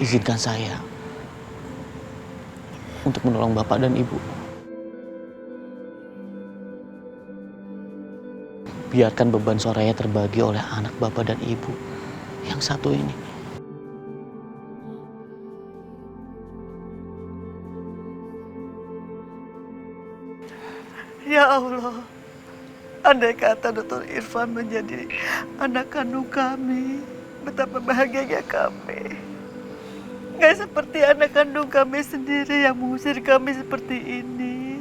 izinkan saya untuk menolong Bapak dan Ibu. Biarkan beban Soraya terbagi oleh anak Bapak dan Ibu yang satu ini. Ya Allah, andai kata Dr. Irfan menjadi anak kandung kami, betapa bahagianya kami. Gak seperti anak kandung kami sendiri yang mengusir kami seperti ini.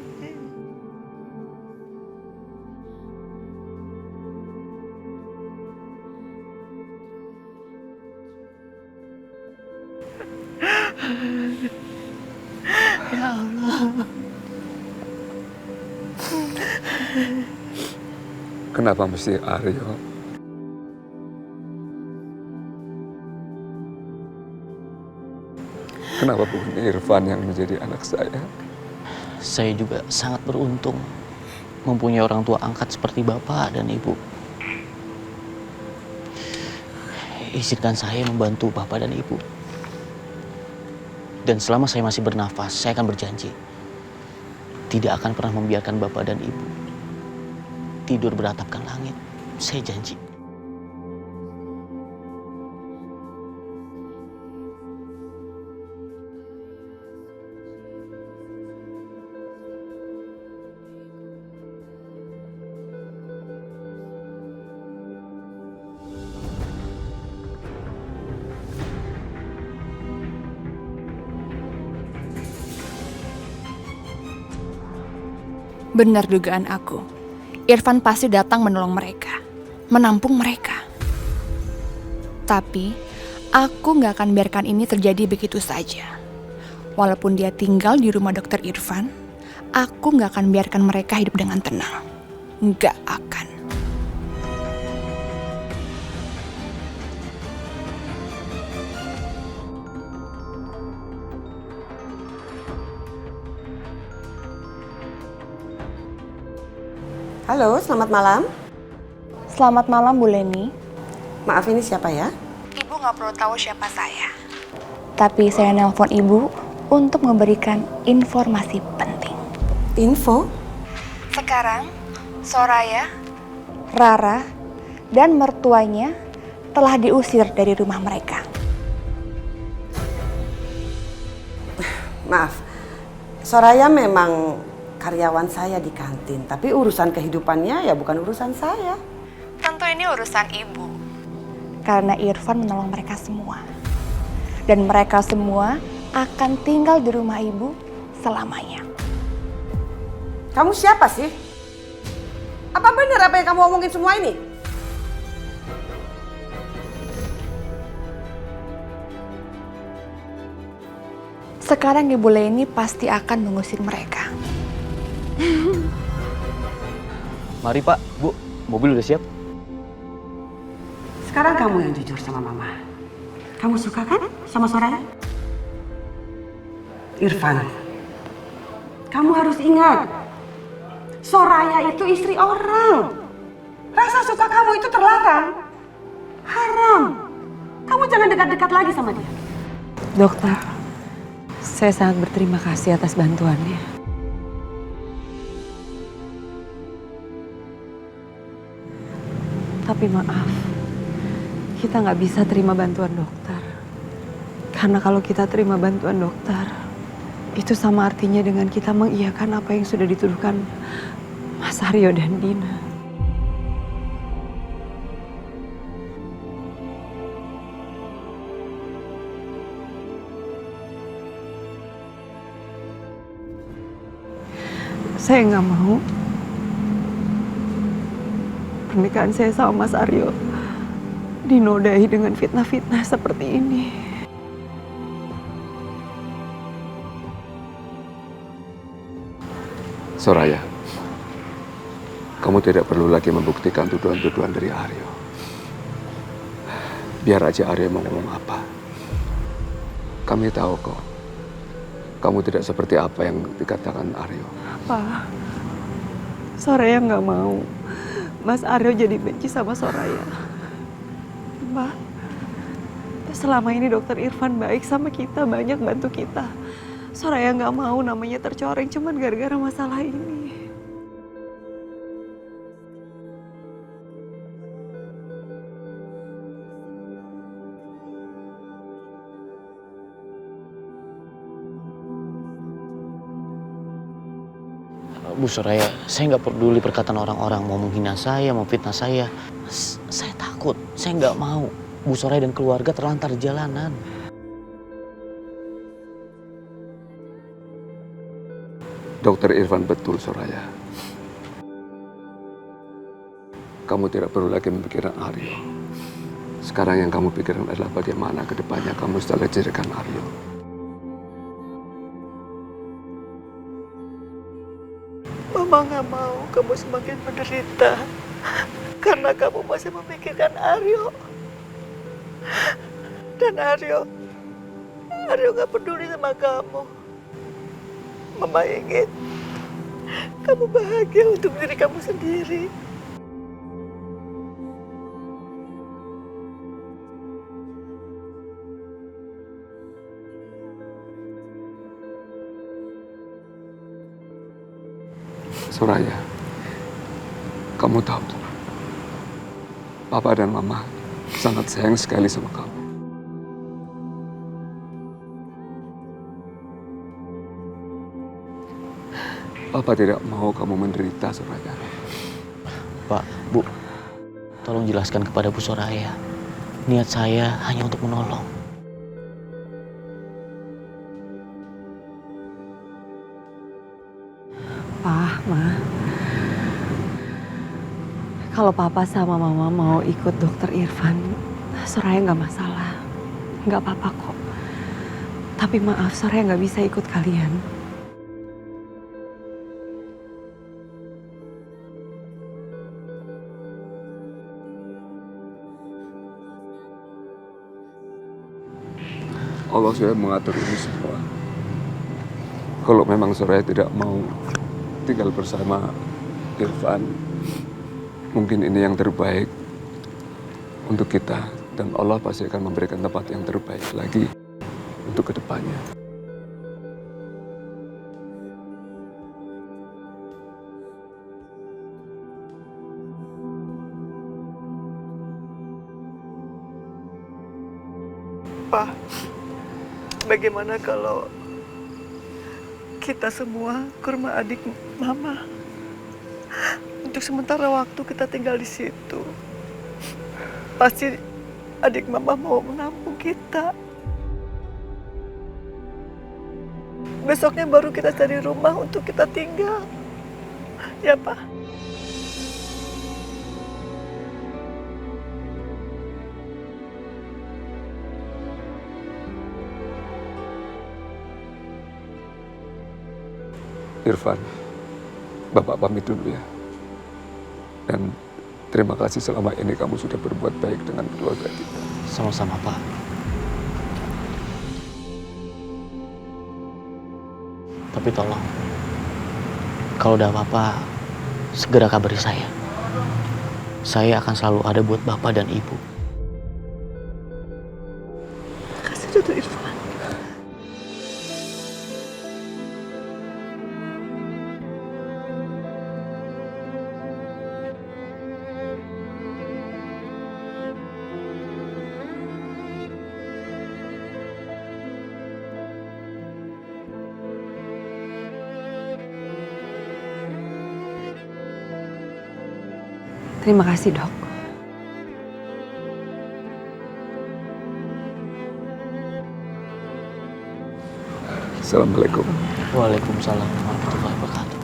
Ya Allah. Kenapa mesti Aryo? Kenapa bukan Irfan yang menjadi anak saya? Saya juga sangat beruntung mempunyai orang tua angkat seperti Bapak dan Ibu. Izinkan saya membantu Bapak dan Ibu. Dan selama saya masih bernafas, saya akan berjanji tidak akan pernah membiarkan Bapak dan Ibu tidur beratapkan langit. Saya janji. Benar dugaan aku. Irfan pasti datang menolong mereka, menampung mereka. Tapi, aku gak akan biarkan ini terjadi begitu saja. Walaupun dia tinggal di rumah Dokter Irfan, aku gak akan biarkan mereka hidup dengan tenang. Gak akan. Halo, selamat malam. Selamat malam, Bu Leni. Maaf, ini siapa ya? Ibu gak perlu tahu siapa saya. Tapi saya nelpon Ibu untuk memberikan informasi penting. Info? Sekarang, Soraya, Rara, dan mertuanya telah diusir dari rumah mereka. Maaf, Soraya memang karyawan saya di kantin, tapi urusan kehidupannya ya bukan urusan saya. Tentu ini urusan Ibu. Karena Irfan menolong mereka semua. Dan mereka semua akan tinggal di rumah Ibu selamanya. Kamu siapa sih? Apa benar apa yang kamu omongin semua ini? Sekarang Ibu Leni pasti akan mengusir mereka. Mari Pak, Bu, mobil udah siap. Sekarang kamu yang jujur sama Mama. Kamu suka kan sama Soraya? Irfan, kamu harus ingat, Soraya itu istri orang. Rasa suka kamu itu terlarang. Haram. Kamu jangan dekat-dekat lagi sama dia. Dokter, saya sangat berterima kasih atas bantuannya. Tapi maaf, kita nggak bisa terima bantuan dokter. Karena kalau kita terima bantuan dokter, itu sama artinya dengan kita mengiyakan apa yang sudah dituduhkan Mas Aryo dan Dina. Saya nggak mau pernikahan saya sama Mas Aryo dinodai dengan fitnah-fitnah seperti ini. Soraya, kamu tidak perlu lagi membuktikan tuduhan-tuduhan dari Aryo. Biar aja Aryo mau ngomong apa. Kami tahu kok, kamu tidak seperti apa yang dikatakan Aryo. Pak, Soraya nggak mau Mas Aryo jadi benci sama Soraya. Pak, Selama ini dokter Irfan baik sama kita, banyak bantu kita. Soraya nggak mau namanya tercoreng cuman gara-gara masalah ini. Bu Soraya, saya nggak peduli perkataan orang-orang mau menghina saya, mau fitnah saya. Saya takut, saya nggak mau Bu Soraya dan keluarga terlantar di jalanan. Dokter Irfan betul, Soraya. Kamu tidak perlu lagi memikirkan Aryo. Sekarang yang kamu pikirkan adalah bagaimana ke depannya kamu setelah jadikan Aryo. Mama nggak mau kamu semakin menderita karena kamu masih memikirkan Aryo. Dan Aryo nggak peduli sama kamu. Mama ingin kamu bahagia untuk diri kamu sendiri. Soraya, kamu tahu, Papa dan Mama sangat sayang sekali sama kamu. Papa tidak mau kamu menderita, Soraya. Pak, Bu, tolong jelaskan kepada Bu Soraya. Niat saya hanya untuk menolong. Pak, Ma. Kalau Papa sama Mama mau ikut dokter Irfan, Soraya nggak masalah. Nggak apa-apa kok. Tapi maaf, Soraya nggak bisa ikut kalian. Allah sudah mengatur ini semua. Kalau memang Soraya tidak mau tinggal bersama Irfan, mungkin ini yang terbaik untuk kita. Dan Allah pasti akan memberikan tempat yang terbaik lagi untuk kedepannya. Pak, bagaimana kalau kita semua ke rumah adik Mama? Untuk sementara waktu kita tinggal di situ. Pasti adik Mama mau menampung kita. Besoknya baru kita cari rumah untuk kita tinggal. Ya, Pak? Irfan, Bapak pamit dulu ya. Dan terima kasih selama ini kamu sudah berbuat baik dengan keluarga kita. Sama-sama, Pak. Tapi tolong, kalau udah apa-apa, segera kabari saya. Saya akan selalu ada buat Bapak dan Ibu. Terima kasih, Dr. Irfan. Terima kasih, Dok. Assalamualaikum. Waalaikumsalam warahmatullahi wabarakatuh.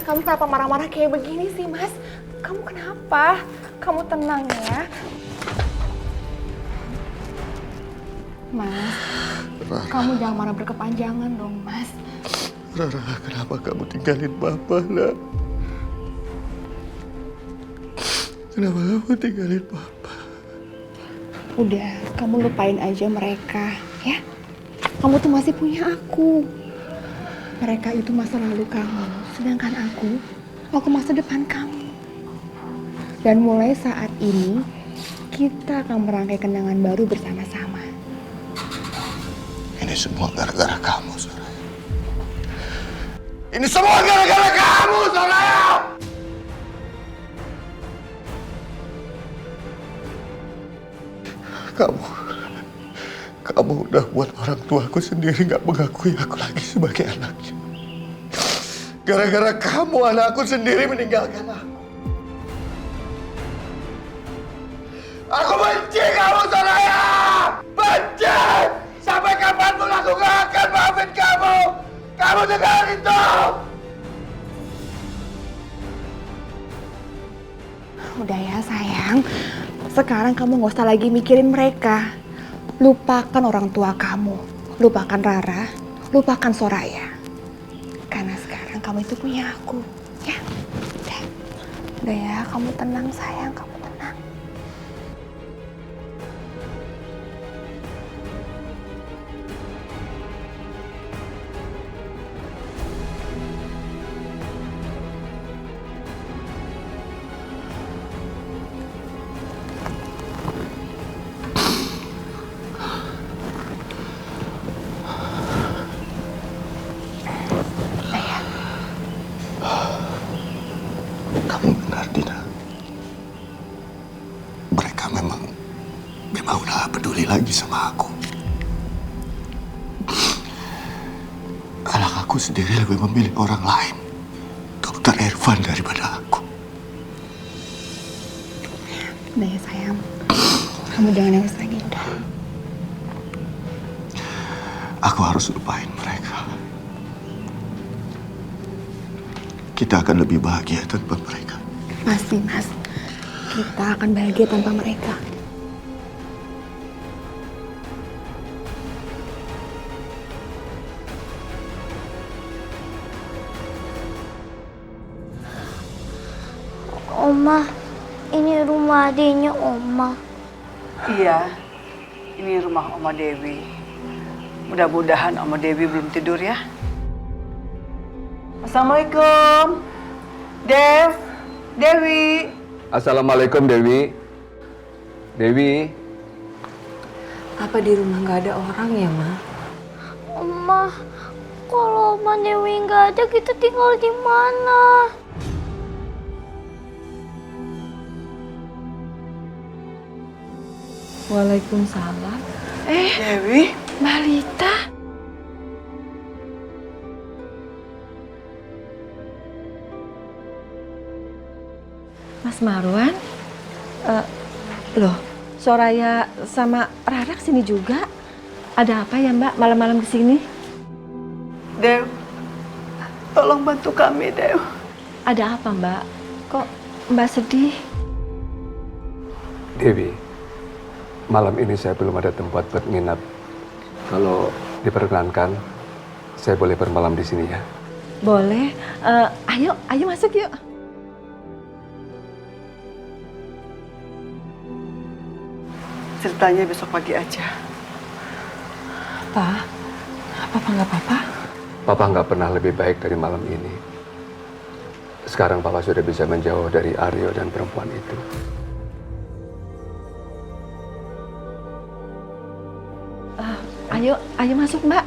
kamu kenapa marah-marah kayak begini sih, Mas? Kamu kenapa? Kamu tenang ya. Mas, kamu jangan marah berkepanjangan dong, Mas. Rara, kenapa kamu tinggalin Papa, nak? Kenapa kamu tinggalin Papa? Udah, kamu lupain aja mereka, ya. Kamu tuh masih punya aku. Mereka itu masa lalu kamu, sedangkan aku masa depan kamu. Dan mulai saat ini, kita akan merangkai kenangan baru bersama-sama. Ini semua gara-gara kamu, Soraya. Ini semua gara-gara kamu, Soraya! Kamu udah buat orang tuaku sendiri gak mengakui aku lagi sebagai anaknya. Gara-gara kamu, anakku sendiri meninggalkan aku. Aku benci kamu, Soraya! Benci! Sampai kapanpun aku gak akan maafin kamu! Kamu dengar itu! Udah ya sayang, sekarang kamu gak usah lagi mikirin mereka. Lupakan orang tua kamu, lupakan Rara, lupakan Soraya. Karena sekarang kamu itu punya aku, ya. Udah ya, kamu tenang sayang, kamu tenang. Kamu benar, Dina. Mereka memang udah gak peduli lagi sama aku. Anak aku sendiri lebih memilih orang lain, Dokter Irfan, daripada aku. Udah ya sayang, kamu jangan nangis lagi, udah. Aku harus lupain mereka. Kita akan lebih bahagia tanpa mereka. Pasti Mas, kita akan bahagia tanpa mereka. Oma, ini rumah adiknya Oma. Iya, ini rumah Oma Dewi. Mudah-mudahan Oma Dewi belum tidur ya. Assalamualaikum. Dewi. Assalamualaikum Dewi. Dewi. Apa di rumah nggak ada orang ya, Ma? Oma, kalau Oma Dewi nggak ada, kita tinggal di mana? Waalaikumsalam. Dewi, Mbak Lita. Mas Marwan, loh, Soraya sama Rara kesini juga? Ada apa ya Mbak malam-malam kesini? Dew, tolong bantu kami, Dew. Ada apa Mbak? Kok Mbak sedih? Dewi, malam ini saya belum ada tempat buat nginap. Kalau diperkenankan, saya boleh bermalam di sini ya? Boleh. Ayo masuk yuk. Ceritanya besok pagi aja. Pak, Papa nggak apa-apa? Papa nggak pernah lebih baik dari malam ini. Sekarang Papa sudah bisa menjauh dari Aryo dan perempuan itu. Ayo masuk Mbak.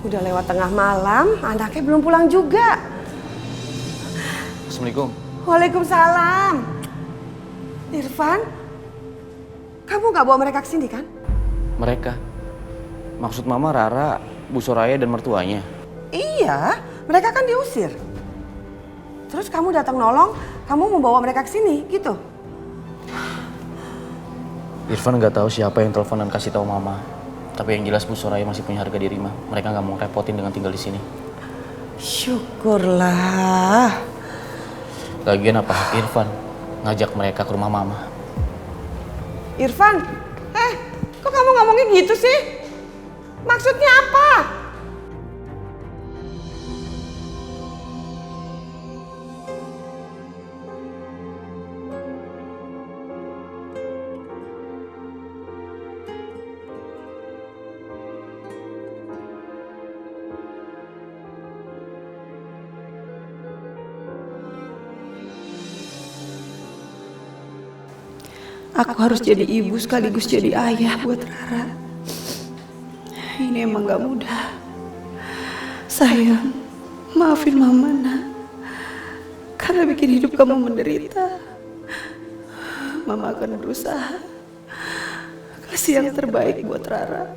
Udah lewat tengah malam, anaknya belum pulang juga. Assalamualaikum. Waalaikumsalam. Irfan, kamu nggak bawa mereka ke sini kan? Mereka? Maksud Mama Rara, Bu Soraya dan mertuanya? Iya, mereka kan diusir. Terus kamu datang nolong, kamu membawa mereka ke sini, gitu? Irfan nggak tahu siapa yang telepon dan kasih tahu Mama. Tapi yang jelas Bu Soraya masih punya harga diri, Ma. Mereka nggak mau repotin dengan tinggal di sini. Syukurlah. Lagian apa hak Irfan ngajak mereka ke rumah mama? Irfan, kok kamu ngomongnya gitu sih? Maksudnya apa? Aku harus jadi ibu sekaligus jadi ayah buat Rara. Ini emang gak mudah. Sayang, maafin Mama, nak. Karena bikin hidup kamu menderita. Mama akan berusaha kasih yang terbaik buat Rara.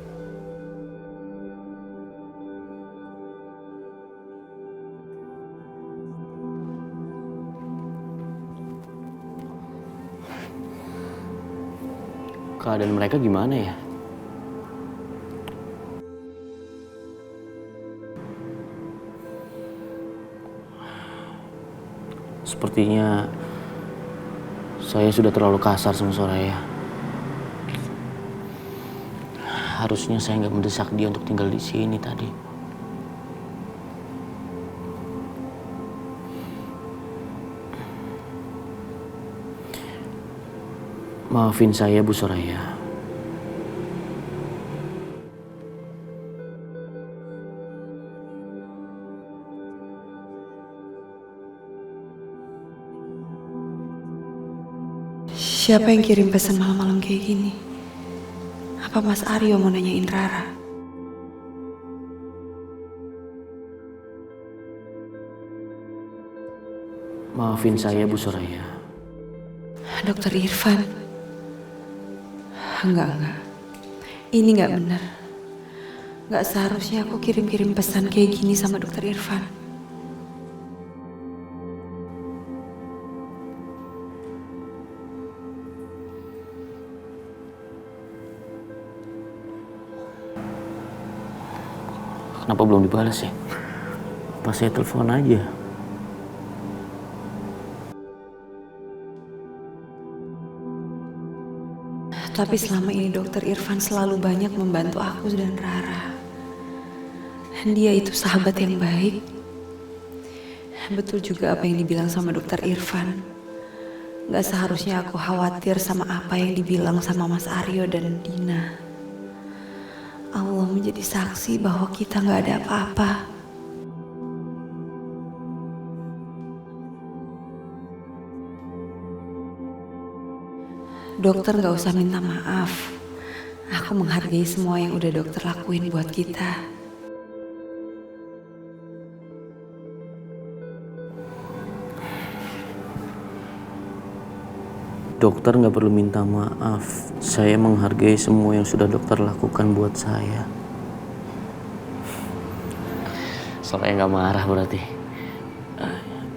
Keadaan mereka gimana ya? Sepertinya saya sudah terlalu kasar sama Soraya. Harusnya saya nggak mendesak dia untuk tinggal di sini tadi. Maafin saya, Bu Soraya. Siapa yang kirim pesan malam-malam kayak gini? Apa Mas Aryo mau nanyain Rara? Maafin saya, Bu Soraya. Dokter Irfan. Enggak. Ini enggak benar. Enggak seharusnya aku kirim-kirim pesan kayak gini sama Dokter Irfan. Kenapa belum dibalas ya? Pas saya telepon aja. Tapi selama ini Dokter Irfan selalu banyak membantu aku dan Rara. Dia itu sahabat yang baik. Betul juga apa yang dibilang sama Dokter Irfan. Gak seharusnya aku khawatir sama apa yang dibilang sama Mas Aryo dan Dina. Allah menjadi saksi bahwa kita gak ada apa-apa. Dokter gak usah minta maaf. Aku menghargai semua yang udah dokter lakuin buat kita. Dokter nggak perlu minta maaf. Saya menghargai semua yang sudah dokter lakukan buat saya. Soraya nggak marah berarti?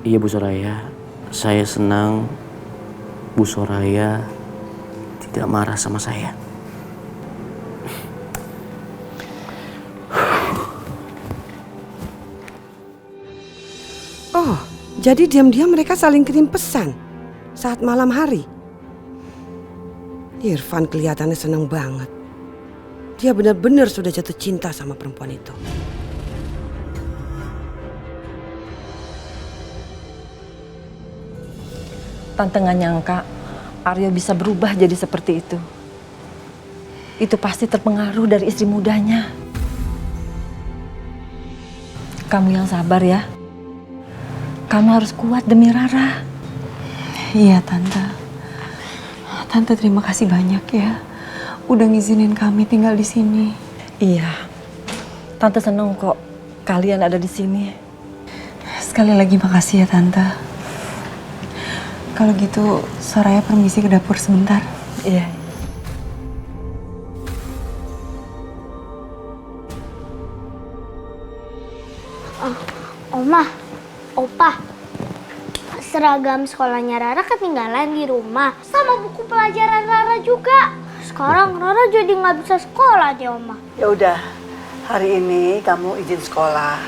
Iya Bu Soraya. Saya senang Bu Soraya tidak marah sama saya. Oh, jadi diam-diam mereka saling kirim pesan saat malam hari. Irfan kelihatannya senang banget. Dia benar-benar sudah jatuh cinta sama perempuan itu. Tante nggak nyangka Aryo bisa berubah jadi seperti itu. Itu pasti terpengaruh dari istri mudanya. Kamu yang sabar ya. Kamu harus kuat demi Rara. Iya Tante. Tante terima kasih banyak ya. Udah ngizinin kami tinggal di sini. Iya. Tante seneng kok kalian ada di sini. Sekali lagi makasih ya Tante. Kalau gitu Soraya permisi ke dapur sebentar. Iya. Oma, Opa, seragam sekolahnya Rara ketinggalan di rumah. Sama buku pelajaran Rara juga. Sekarang Rara jadi nggak bisa sekolah deh, Oma. Ya udah, hari ini kamu izin sekolah.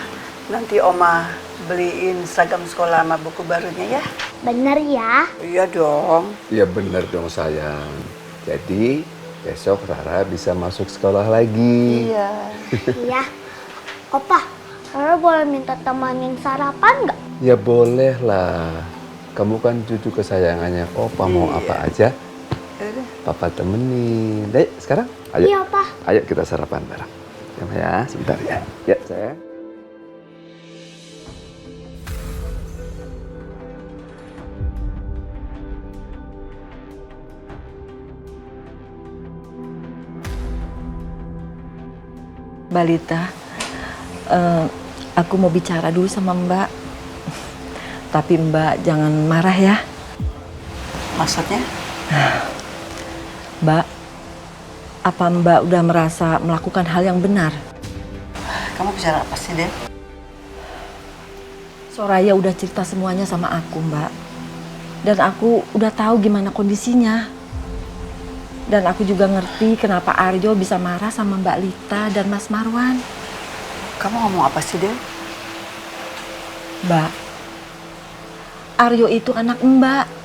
Nanti Oma beliin seragam sekolah sama buku barunya ya. Bener ya? Iya dong. Iya benar dong sayang. Jadi besok Rara bisa masuk sekolah lagi. Iya. Iya. Opa, Rara boleh minta temanin sarapan nggak? Ya boleh lah. Kamu kan cucu kesayangannya Opa, mau apa aja Papa temenin. Dek, sekarang ayo. Iya, Pak. Ayo kita sarapan bareng. Ya, sebentar ya. Ya, sayang. Balita, aku mau bicara dulu sama Mbak. Tapi Mbak jangan marah ya. Maksudnya? Mbak, apa Mbak udah merasa melakukan hal yang benar? Kamu bicara apa sih, Den? Soraya udah cerita semuanya sama aku, Mbak. Dan aku udah tahu gimana kondisinya. Dan aku juga ngerti kenapa Aryo bisa marah sama Mbak Lita dan Mas Marwan. Kamu ngomong apa sih, Den? Mbak, Aryo itu anak Mbak.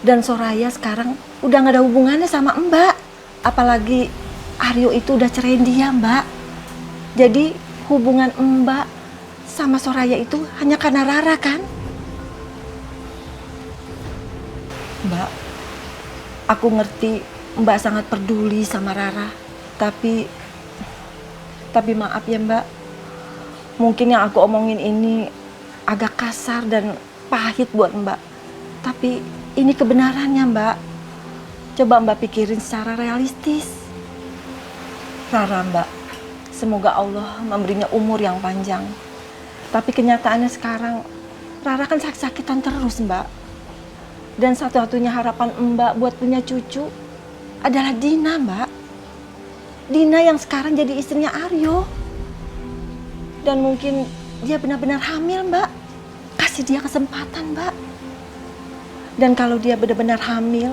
Dan Soraya sekarang udah gak ada hubungannya sama Mbak. Apalagi Aryo itu udah cerain dia, Mbak. Jadi hubungan Mbak sama Soraya itu hanya karena Rara kan? Mbak, aku ngerti Mbak sangat peduli sama Rara. Tapi maaf ya Mbak. Mungkin yang aku omongin ini agak kasar dan pahit buat Mbak. Tapi ini kebenarannya Mbak. Coba Mbak pikirin secara realistis. Rara Mbak, semoga Allah memberinya umur yang panjang. Tapi kenyataannya sekarang Rara kan sakit-sakitan terus Mbak. Dan satu-satunya harapan Mbak buat punya cucu adalah Dina Mbak. Dina yang sekarang jadi istrinya Aryo. Dan mungkin dia benar-benar hamil Mbak. Kasih dia kesempatan Mbak. Dan kalau dia benar-benar hamil,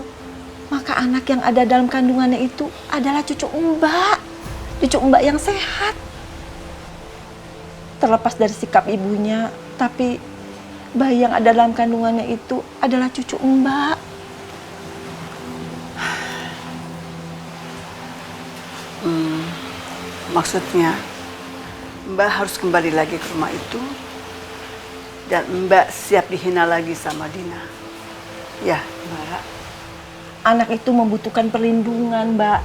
maka anak yang ada dalam kandungannya itu adalah cucu Mbak. Cucu Mbak yang sehat. Terlepas dari sikap ibunya, tapi bayi yang ada dalam kandungannya itu adalah cucu Mbak. Maksudnya Mbak harus kembali lagi ke rumah itu dan Mbak siap dihina lagi sama Dina. Ya, Mbak. Anak itu membutuhkan perlindungan, Mbak.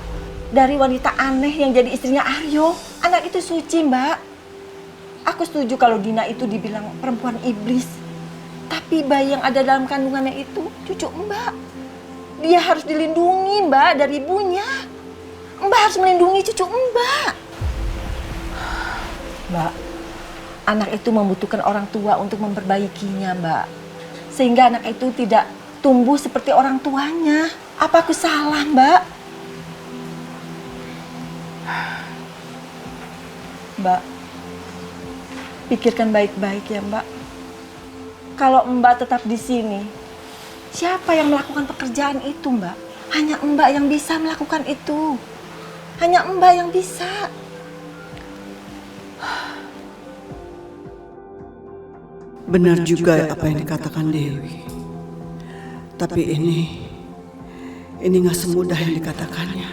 Dari wanita aneh yang jadi istrinya Aryo. Anak itu suci, Mbak. Aku setuju kalau Dina itu dibilang perempuan iblis. Tapi bayi yang ada dalam kandungannya itu cucu Mbak. Dia harus dilindungi, Mbak, dari ibunya. Mbak harus melindungi cucu Mbak. Mbak, anak itu membutuhkan orang tua untuk memperbaikinya, Mbak. Sehingga anak itu tidak tumbuh seperti orang tuanya. Apa aku salah, Mbak? Mbak, pikirkan baik-baik ya, Mbak. Kalau Mbak tetap di sini, siapa yang melakukan pekerjaan itu, Mbak? Hanya Mbak yang bisa melakukan itu. Hanya Mbak yang bisa. Benar juga apa yang dikatakan Dewi. Tapi ini nggak semudah yang dikatakannya.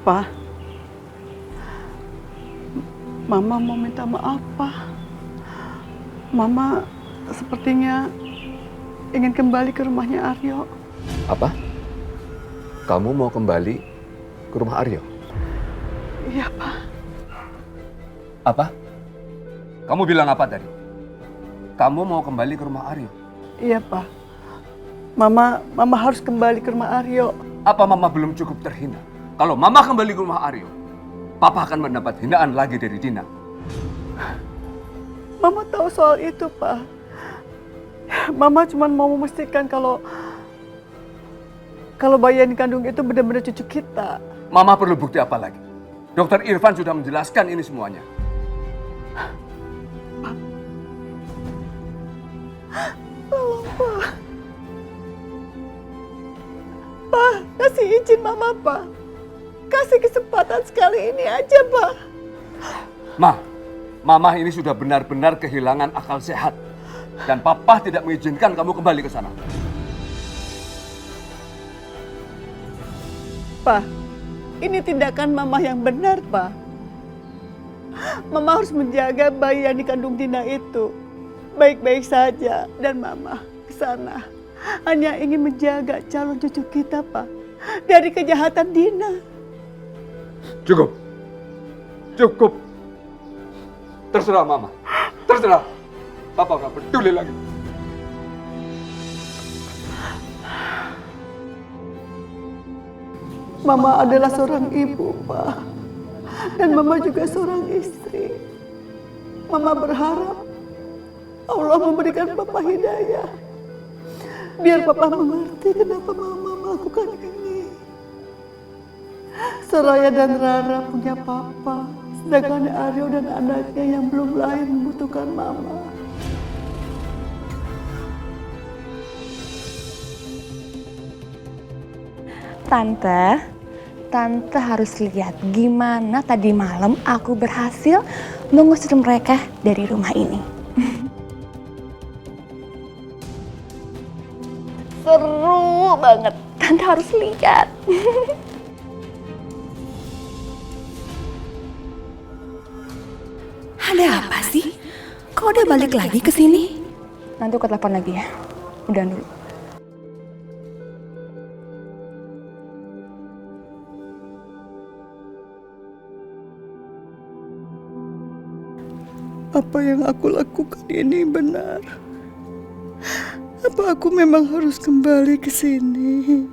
Pak, Mama mau minta maaf, Pak. Mama sepertinya ingin kembali ke rumahnya Aryo. Apa? Kamu mau kembali ke rumah Aryo? Iya, Pak. Apa? Kamu bilang apa tadi? Kamu mau kembali ke rumah Aryo? Iya, Pak. Mama harus kembali ke rumah Aryo. Apa Mama belum cukup terhina? Kalau Mama kembali ke rumah Aryo, Papa akan mendapat hinaan lagi dari Dina. Mama tahu soal itu, Pak. Mama cuma mau memastikan kalau bayi yang dikandung itu benar-benar cucu kita. Mama perlu bukti apa lagi? Dokter Irfan sudah menjelaskan ini semuanya. Pak, kasih izin Mama, Pak. Kasih kesempatan sekali ini aja, Pak. Mama ini sudah benar-benar kehilangan akal sehat. Dan Papa tidak mengizinkan kamu kembali ke sana. Pak, ini tindakan Mama yang benar, Pak. Mama harus menjaga bayi yang dikandung Dina itu baik-baik saja. Dan Mama ke sana hanya ingin menjaga calon cucu kita, Pak, dari kejahatan Dina. Cukup. Terserah Mama. Terserah. Papa nggak peduli lagi. Mama adalah seorang ibu, Pak. Dan Mama juga seorang istri. Mama berharap Allah memberikan Papa hidayah. Biar Papa mengerti kenapa Mama melakukan ini. Soraya dan Rara punya Papa, sedangkan Aryo dan anaknya yang belum lahir membutuhkan Mama. Tante harus lihat gimana tadi malam aku berhasil mengusir mereka dari rumah ini. Seru banget, Tante harus lihat. Ada apa sih? Kok udah balik lagi ke sini? Nanti aku telepon lagi ya. Udahan dulu. Apa yang aku lakukan ini benar? Apa aku memang harus kembali ke sini?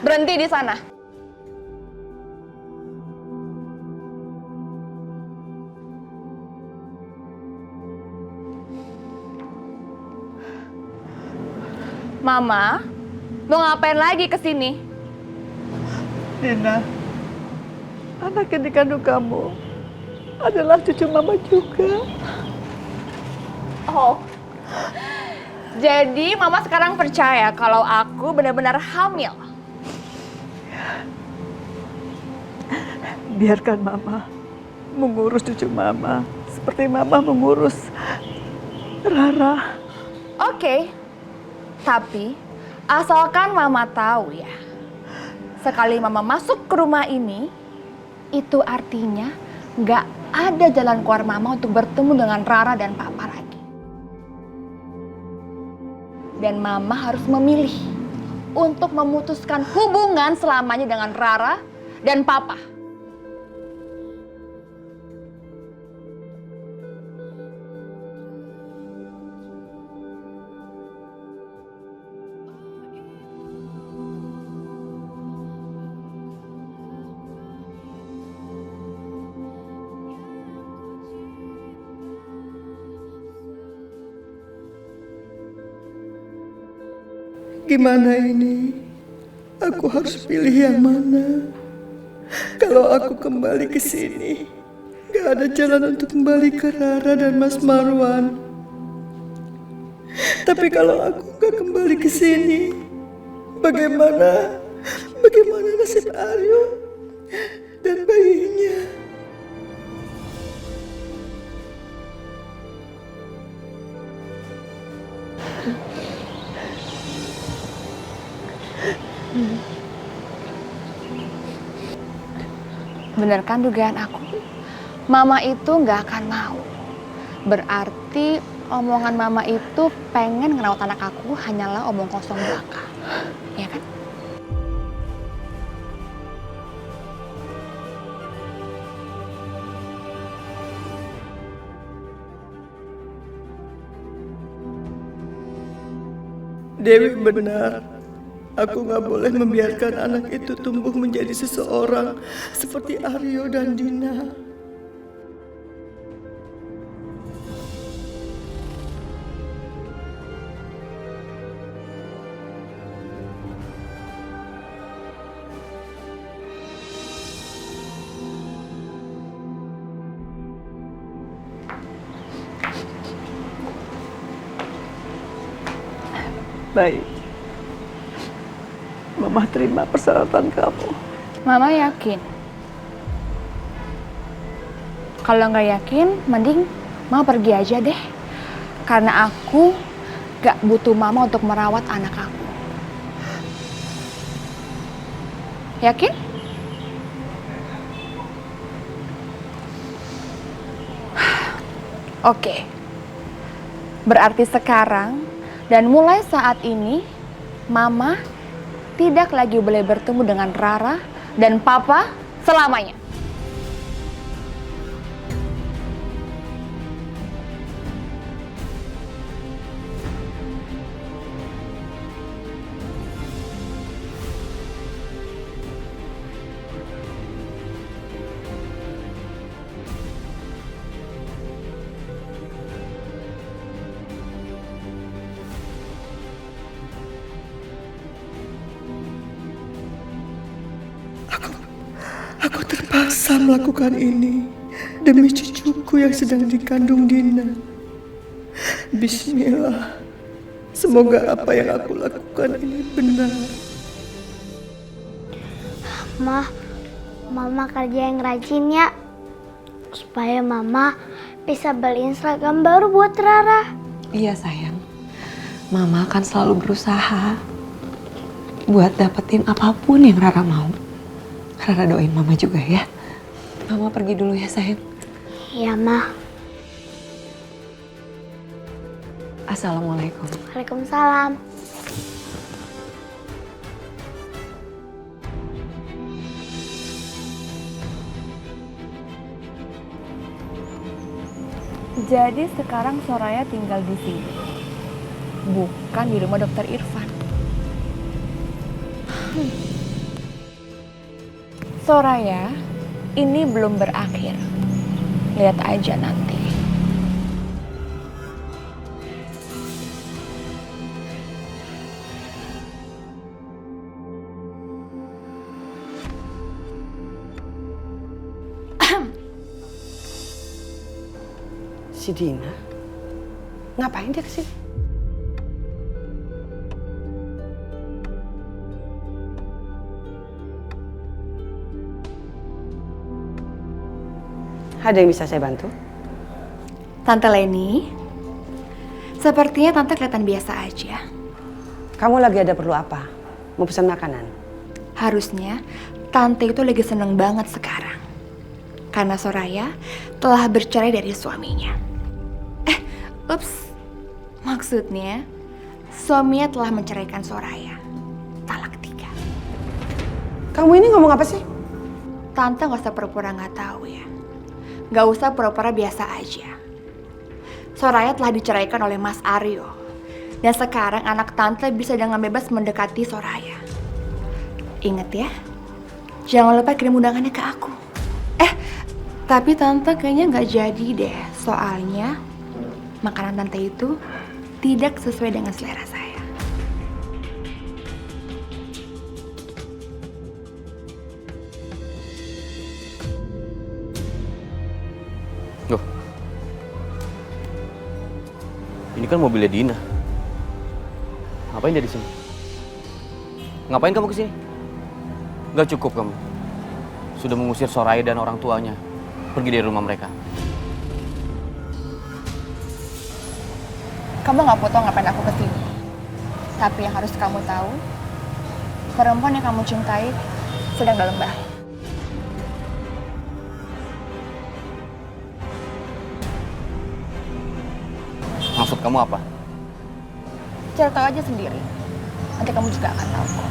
Berhenti di sana. Mama, mau ngapain lagi ke sini? Dina, anak yang dikandung kamu adalah cucu Mama juga. Oh, jadi Mama sekarang percaya kalau aku benar-benar hamil? Biarkan Mama mengurus cucu Mama seperti Mama mengurus Rara. Oke, tapi asalkan Mama tahu ya, sekali Mama masuk ke rumah ini, itu artinya nggak ada jalan keluar Mama untuk bertemu dengan Rara dan Papa lagi. Dan Mama harus memilih untuk memutuskan hubungan selamanya dengan Rara dan Papa. Gimana ini? Aku harus pilih yang mana? Kalau aku kembali ke sini, gak ada jalan untuk kembali ke Rara dan Mas Marwan. Tapi kalau aku gak kembali ke sini, bagaimana nasib Aryo dan bayinya? Bener kan dugaan aku? Mama itu nggak akan mau. Berarti omongan Mama itu pengen ngerawat anak aku hanyalah omong kosong belaka. Ya kan? Dewi benar. Aku gak boleh membiarkan anak itu tumbuh menjadi seseorang seperti Aryo dan Dina. Baik. Mama terima persyaratan kamu. Mama yakin? Kalau nggak yakin, mending Mama pergi aja deh. Karena aku gak butuh Mama untuk merawat anak aku. Yakin? Oke. Berarti sekarang dan mulai saat ini, Mama tidak lagi boleh bertemu dengan Rara dan Papa selamanya. Aku terpaksa melakukan ini demi cucuku yang sedang dikandung Dina. Bismillah. Semoga apa yang aku lakukan ini benar. Mama kerja yang rajin ya. Supaya Mama bisa beliin seragam baru buat Rara. Iya sayang. Mama akan selalu berusaha buat dapetin apapun yang Rara mau. Rara doain Mama juga ya. Mama pergi dulu ya sayang. Iya, Ma. Assalamualaikum. Waalaikumsalam. Jadi sekarang Soraya tinggal di sini, bukan di rumah Dokter Irfan. Soraya, ini belum berakhir. Lihat aja nanti. Si Dina? Ngapain dia kesini? Ada yang bisa saya bantu? Tante Leni, sepertinya Tante kelihatan biasa aja. Kamu lagi ada perlu apa? Mau pesan makanan? Harusnya Tante itu lagi seneng banget sekarang. Karena Soraya telah bercerai dari suaminya. Ups, maksudnya suaminya telah menceraikan Soraya. Talak 3. Kamu ini ngomong apa sih? Tante gak usah pura-pura gak tahu ya. Gak usah pura-pura biasa aja. Soraya telah diceraikan oleh Mas Aryo. Dan sekarang anak Tante bisa dengan bebas mendekati Soraya. Ingat ya, jangan lupa kirim undangannya ke aku. Tapi Tante kayaknya gak jadi deh. Soalnya makanan Tante itu tidak sesuai dengan selera saya. Loh, ini kan mobilnya Dina. Ngapain dia di sini? Ngapain kamu kesini? Gak cukup kamu. Sudah mengusir Soraya dan orang tuanya pergi dari rumah mereka. Kamu gak mau tahu ngapain aku kesini. Tapi yang harus kamu tahu, perempuan yang kamu cintai sedang dalam bahaya. Maksud kamu apa? Cari tahu aja sendiri. Nanti kamu juga akan tahu kok.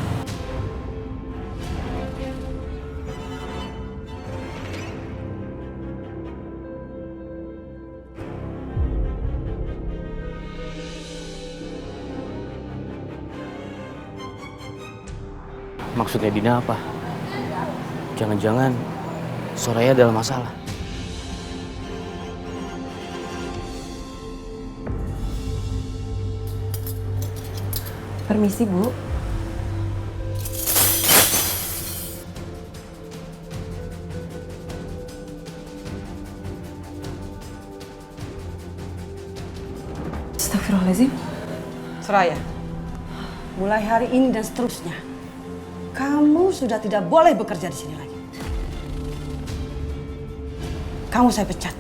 Maksudnya Dina apa? Jangan-jangan Soraya dalam masalah. Permisi, Bu. Astagfirullahaladzim. Soraya, mulai hari ini dan seterusnya, kamu sudah tidak boleh bekerja di sini lagi. Kamu saya pecat.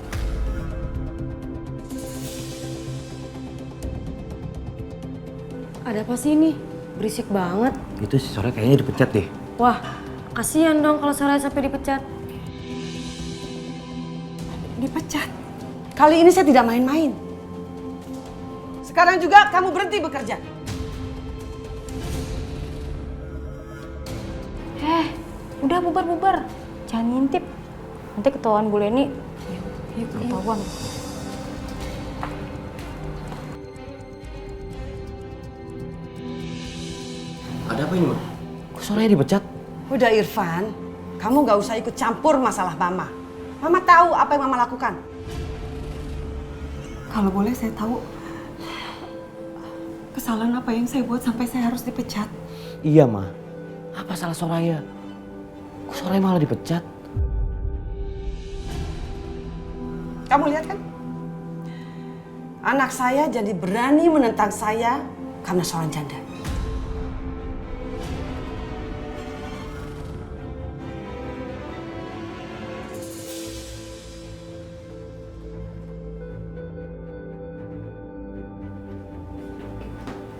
Ada apa sih ini? Berisik banget. Itu si Soraya kayaknya dipecat deh. Wah, kasihan dong kalau Soraya sampai dipecat. Dipecat? Kali ini saya tidak main-main. Sekarang juga kamu berhenti bekerja. Udah bubar-bubar. Jangan ngintip. Nanti ketahuan Bu Leni. Yuk, ketahuan. Ada apa ini, Ma? Kok Soraya dipecat? Udah Irfan, kamu gak usah ikut campur masalah Mama. Mama tahu apa yang Mama lakukan. Kalau boleh saya tahu kesalahan apa yang saya buat sampai saya harus dipecat? Iya, Ma. Apa salah Soraya? Kok Soraya malah dipecat? Kamu lihat kan? Anak saya jadi berani menentang saya karena seorang janda.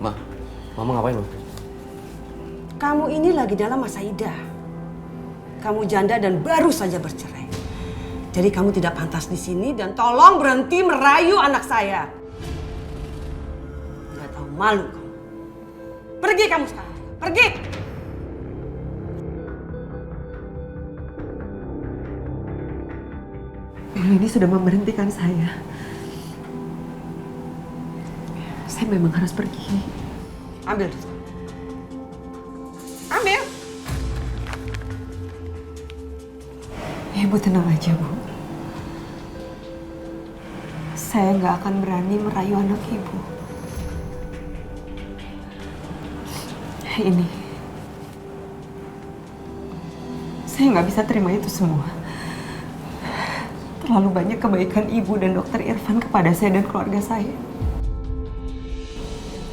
Ma, Mama ngapain, Ma? Kamu ini lagi dalam masa idah. Kamu janda dan baru saja bercerai. Jadi kamu tidak pantas di sini dan tolong berhenti merayu anak saya. Nggak tahu malu kamu. Pergi kamu sekarang. Pergi. Ini sudah memberhentikan saya. Saya memang harus pergi. Ambil. Ambil. Ibu tenang aja, Bu. Saya nggak akan berani merayu anak Ibu. Ini. Saya nggak bisa terima itu semua. Terlalu banyak kebaikan Ibu dan Dokter Irfan kepada saya dan keluarga saya.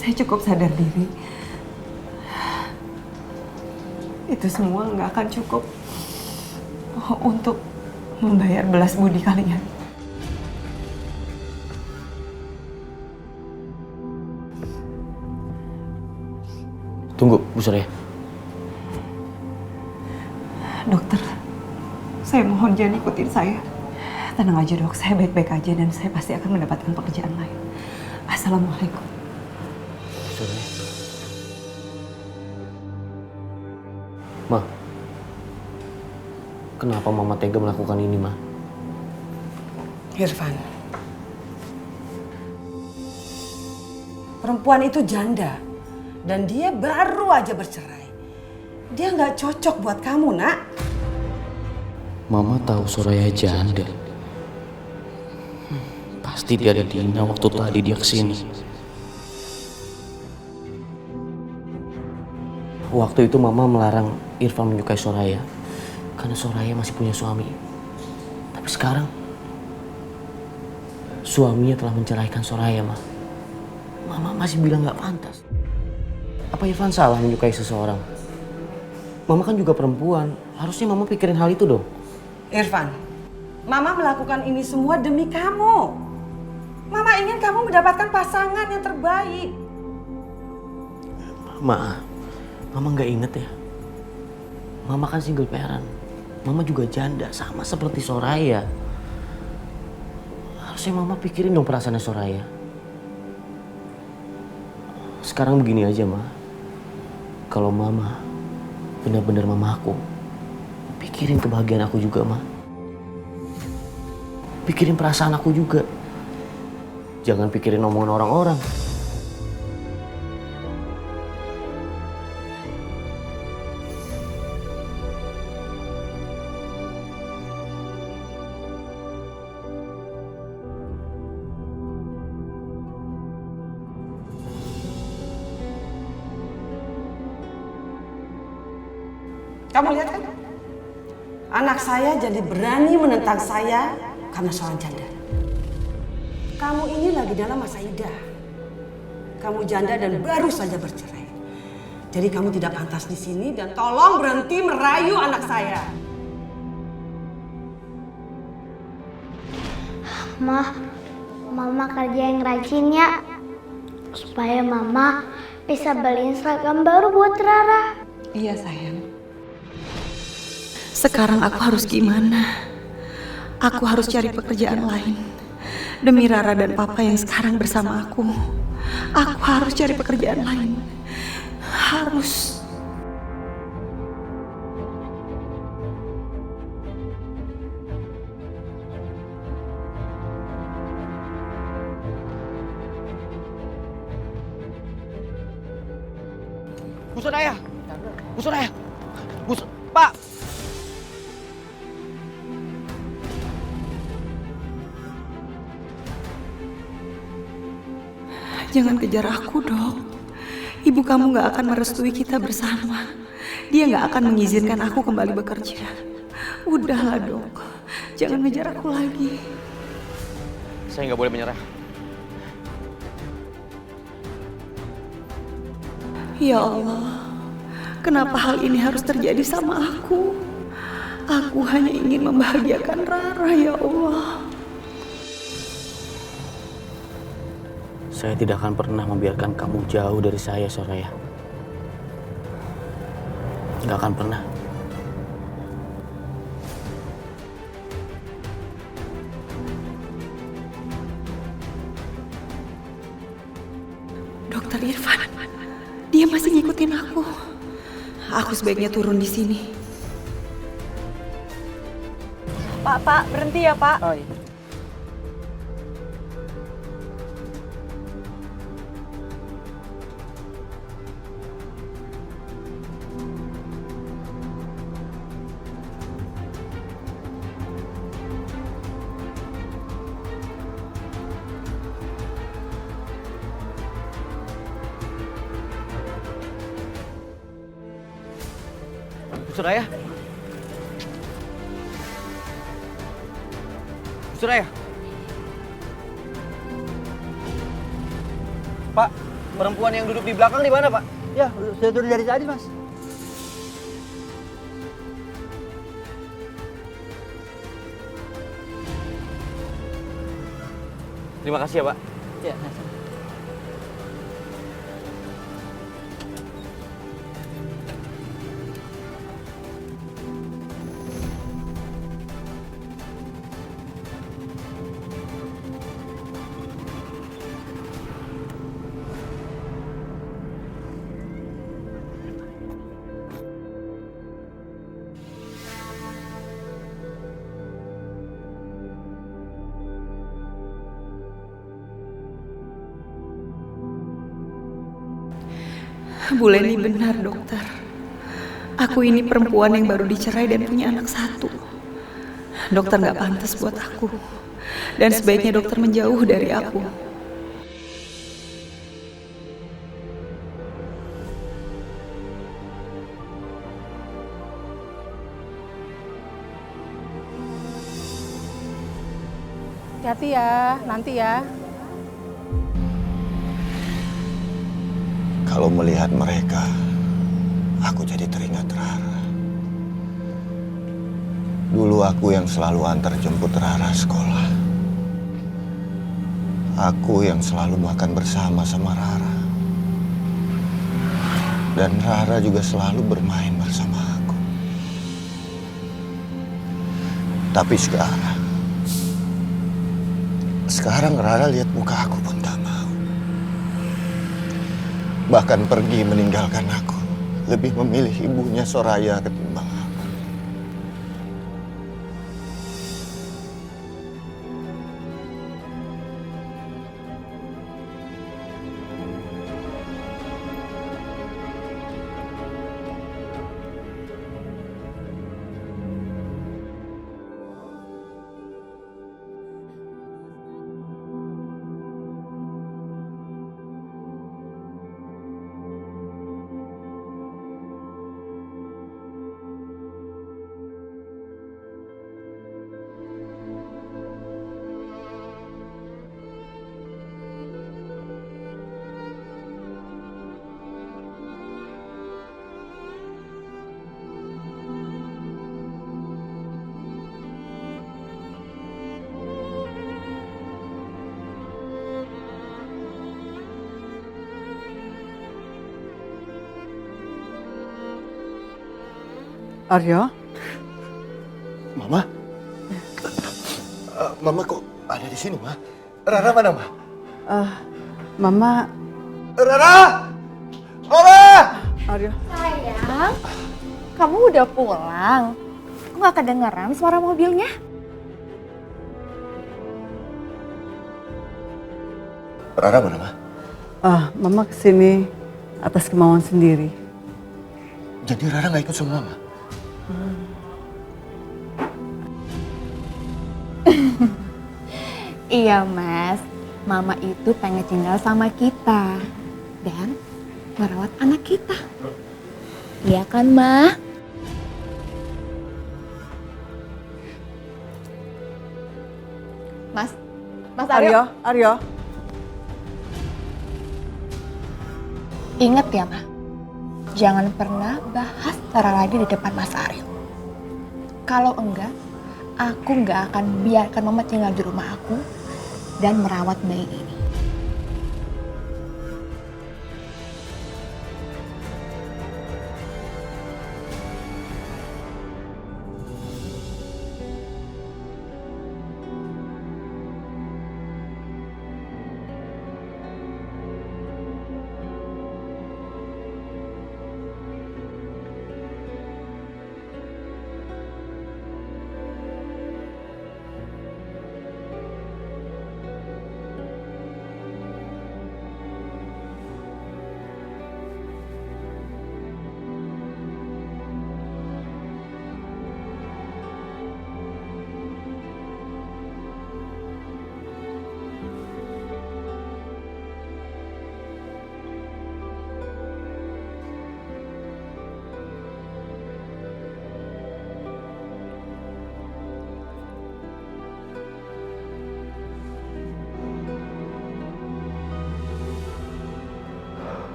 Saya cukup sadar diri. Itu semua nggak akan cukup untuk membayar belas budi kalian. Tunggu, Bu Soraya. Dokter, saya mohon jangan ikutin saya. Tenang aja, Dok. Saya baik-baik aja dan saya pasti akan mendapatkan pekerjaan lain. Assalamualaikum. Soraya. Ma, kenapa Mama tega melakukan ini, Ma? Irfan. Perempuan itu janda. Dan dia baru aja bercerai. Dia nggak cocok buat kamu, Nak. Mama tahu Soraya janda. Pasti dia ada Dina waktu tadi dia kesini. Waktu itu Mama melarang Irfan menyukai Soraya karena Soraya masih punya suami. Tapi sekarang suaminya telah menceraikan Soraya, Ma. Mama masih bilang nggak pantas. Apa Irfan salah menyukai seseorang? Mama kan juga perempuan. Harusnya Mama pikirin hal itu dong. Irfan, Mama melakukan ini semua demi kamu. Mama ingin kamu mendapatkan pasangan yang terbaik. Mama nggak inget ya. Mama kan single parent. Mama juga janda, sama seperti Soraya. Harusnya Mama pikirin dong perasaannya Soraya. Sekarang begini aja, Ma. Kalau Mama benar-benar Mama aku, pikirin kebahagiaan aku juga, Ma. Pikirin perasaan aku juga. Jangan pikirin omongan orang-orang. Kamu lihat kan? Anak saya jadi berani menentang saya karena seorang janda. Kamu ini lagi dalam masa idah. Kamu janda dan baru saja bercerai. Jadi kamu tidak pantas di sini dan tolong berhenti merayu anak saya. Mama kerja yang rajin ya. Supaya Mama bisa beliin seragam baru buat Rara. Iya sayang. Sekarang aku harus gimana? Aku harus cari pekerjaan lain. Demi Rara dan Papa yang sekarang bersama aku harus cari pekerjaan lain. Harus. Bu Soraya! Bu Soraya! Pak! Jangan kejar aku, Dok. Ibu kamu gak akan merestui kita bersama. Dia gak akan mengizinkan aku kembali bekerja. Udahlah, Dok. Jangan ngejar aku lagi. Saya nggak boleh menyerah. Ya Allah, kenapa hal ini harus terjadi sama aku? Aku hanya ingin membahagiakan Rara, ya Allah. Saya tidak akan pernah membiarkan kamu jauh dari saya, Soraya. Nggak akan pernah. Dokter Irfan, dia masih ngikutin aku. Aku sebaiknya turun di sini. Pak, berhenti ya, Pak. Oh iya. Bu Soraya? Bu Soraya? Pak, perempuan yang duduk di belakang di mana, Pak? Ya, saya turun dari tadi, Mas. Terima kasih ya, Pak. Ya, Bu Leni benar, dokter. Aku ini perempuan yang baru dicerai dan punya anak satu. Dokter gak pantas buat aku. Dan sebaiknya dokter menjauh dari aku. Hati-hati ya, nanti ya. Kalau melihat mereka, aku jadi teringat Rara. Dulu aku yang selalu antar jemput Rara sekolah. Aku yang selalu makan bersama sama Rara. Dan Rara juga selalu bermain bersama aku. Tapi sekarang Rara lihat muka aku pun tak mau. Bahkan pergi meninggalkan aku. Lebih memilih ibunya Soraya ketimbang aku. Aryo? Mama? Mama kok ada di sini, Ma? Rara mana, Ma? Mama... Rara! Mama! Aryo? Sayang, kamu udah pulang? Kok gak kedengeran suara mobilnya? Rara mana, Ma? Mama kesini atas kemauan sendiri. Jadi Rara nggak ikut sama Mama? Iya Mas, Mama itu pengen tinggal sama kita dan merawat anak kita. Iya kan, Ma? Mas Aryo. Aryo. Ingat ya, Ma. Jangan pernah bahas Rara lagi di depan Mas Aryo. Kalau enggak, aku nggak akan biarkan Mama tinggal di rumah aku dan merawat bayi ini.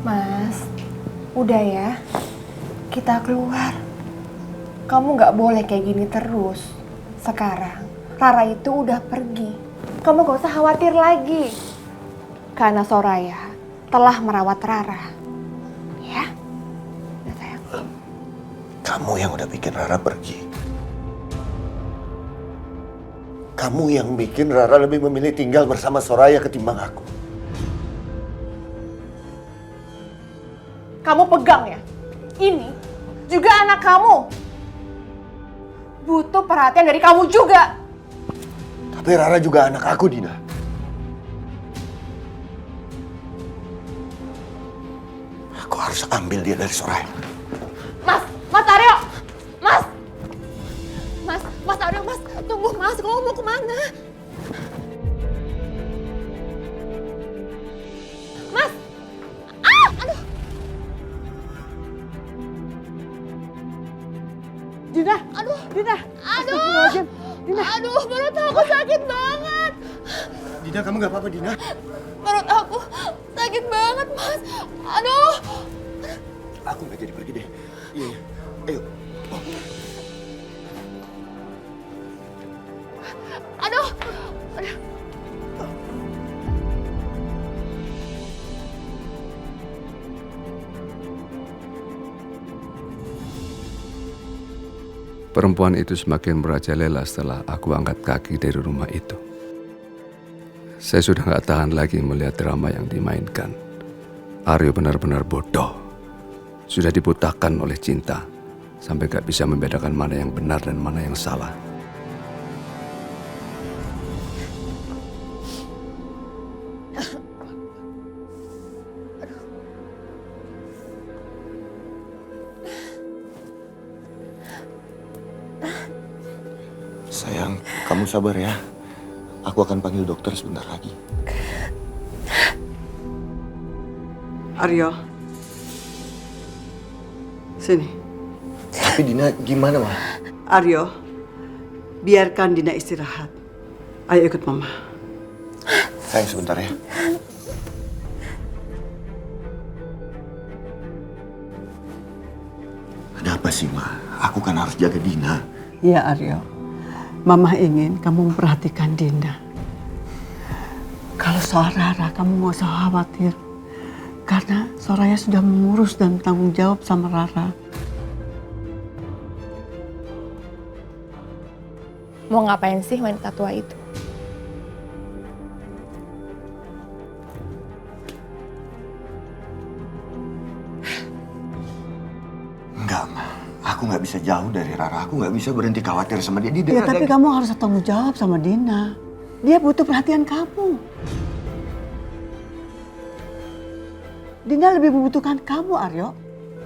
Mas, udah ya, kita keluar. Kamu nggak boleh kayak gini terus. Sekarang, Rara itu udah pergi. Kamu gak usah khawatir lagi. Karena Soraya telah merawat Rara. Ya? Ya sayang. Kamu yang udah bikin Rara pergi. Kamu yang bikin Rara lebih memilih tinggal bersama Soraya ketimbang aku. Kamu pegang ya, ini juga anak kamu. Butuh perhatian dari kamu juga. Tapi Rara juga anak aku, Dina. Aku harus ambil dia dari Soraya. Mas Aryo! Mas Aryo, Mas, tunggu Mas, kamu mau kemana? Mas! Aduh! Dina! Aduh! Dina! Aduh! Aduh, perut aku sakit banget. Dina, kamu gak apa-apa, Dina? Perut aku sakit banget, Mas. Aduh! Aku gak jadi pergi deh. Iya, ayo. Aduh! Perempuan itu semakin merajalela setelah aku angkat kaki dari rumah itu. Saya sudah gak tahan lagi melihat drama yang dimainkan. Aryo benar-benar bodoh. Sudah dibutakan oleh cinta, sampai gak bisa membedakan mana yang benar dan mana yang salah. Sayang, kamu sabar ya. Aku akan panggil dokter sebentar lagi. Aryo. Sini. Tapi Dina gimana, Ma? Aryo, biarkan Dina istirahat. Ayo ikut Mama. Sayang, sebentar ya. Ada apa sih, Ma? Aku kan harus jaga Dina. Iya, Aryo. Mama ingin kamu memperhatikan Dina. Kalau soal Rara, kamu nggak usah khawatir. Karena Soraya sudah mengurus dan tanggung jawab sama Rara. Mau ngapain sih wanita tua itu? Enggak, Ma. Aku nggak bisa jauh dari Rara. Aku nggak bisa berhenti khawatir sama dia. Ya, tapi kamu harus tanggung jawab sama Dina. Dia butuh perhatian kamu. Dina lebih membutuhkan kamu, Aryo.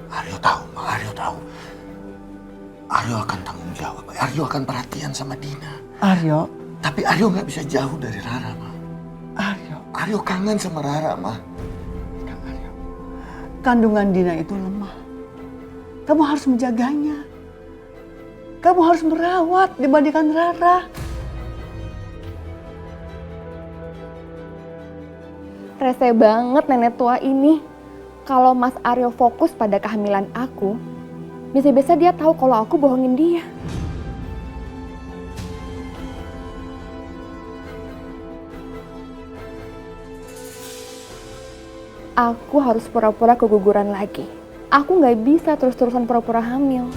Aryo tahu, Ma. Aryo tahu. Aryo akan tanggung jawab. Aryo akan perhatian sama Dina. Aryo. Tapi Aryo nggak bisa jauh dari Rara, Ma. Aryo. Aryo kangen sama Rara, Ma. Kandungan Dina itu lemah. Kamu harus menjaganya. Kamu harus merawat dibandingkan Rara. Rese banget nenek tua ini. Kalau Mas Aryo fokus pada kehamilan aku, biasa-biasa dia tahu kalau aku bohongin dia. Aku harus pura-pura keguguran lagi. Aku nggak bisa terus-terusan pura-pura hamil.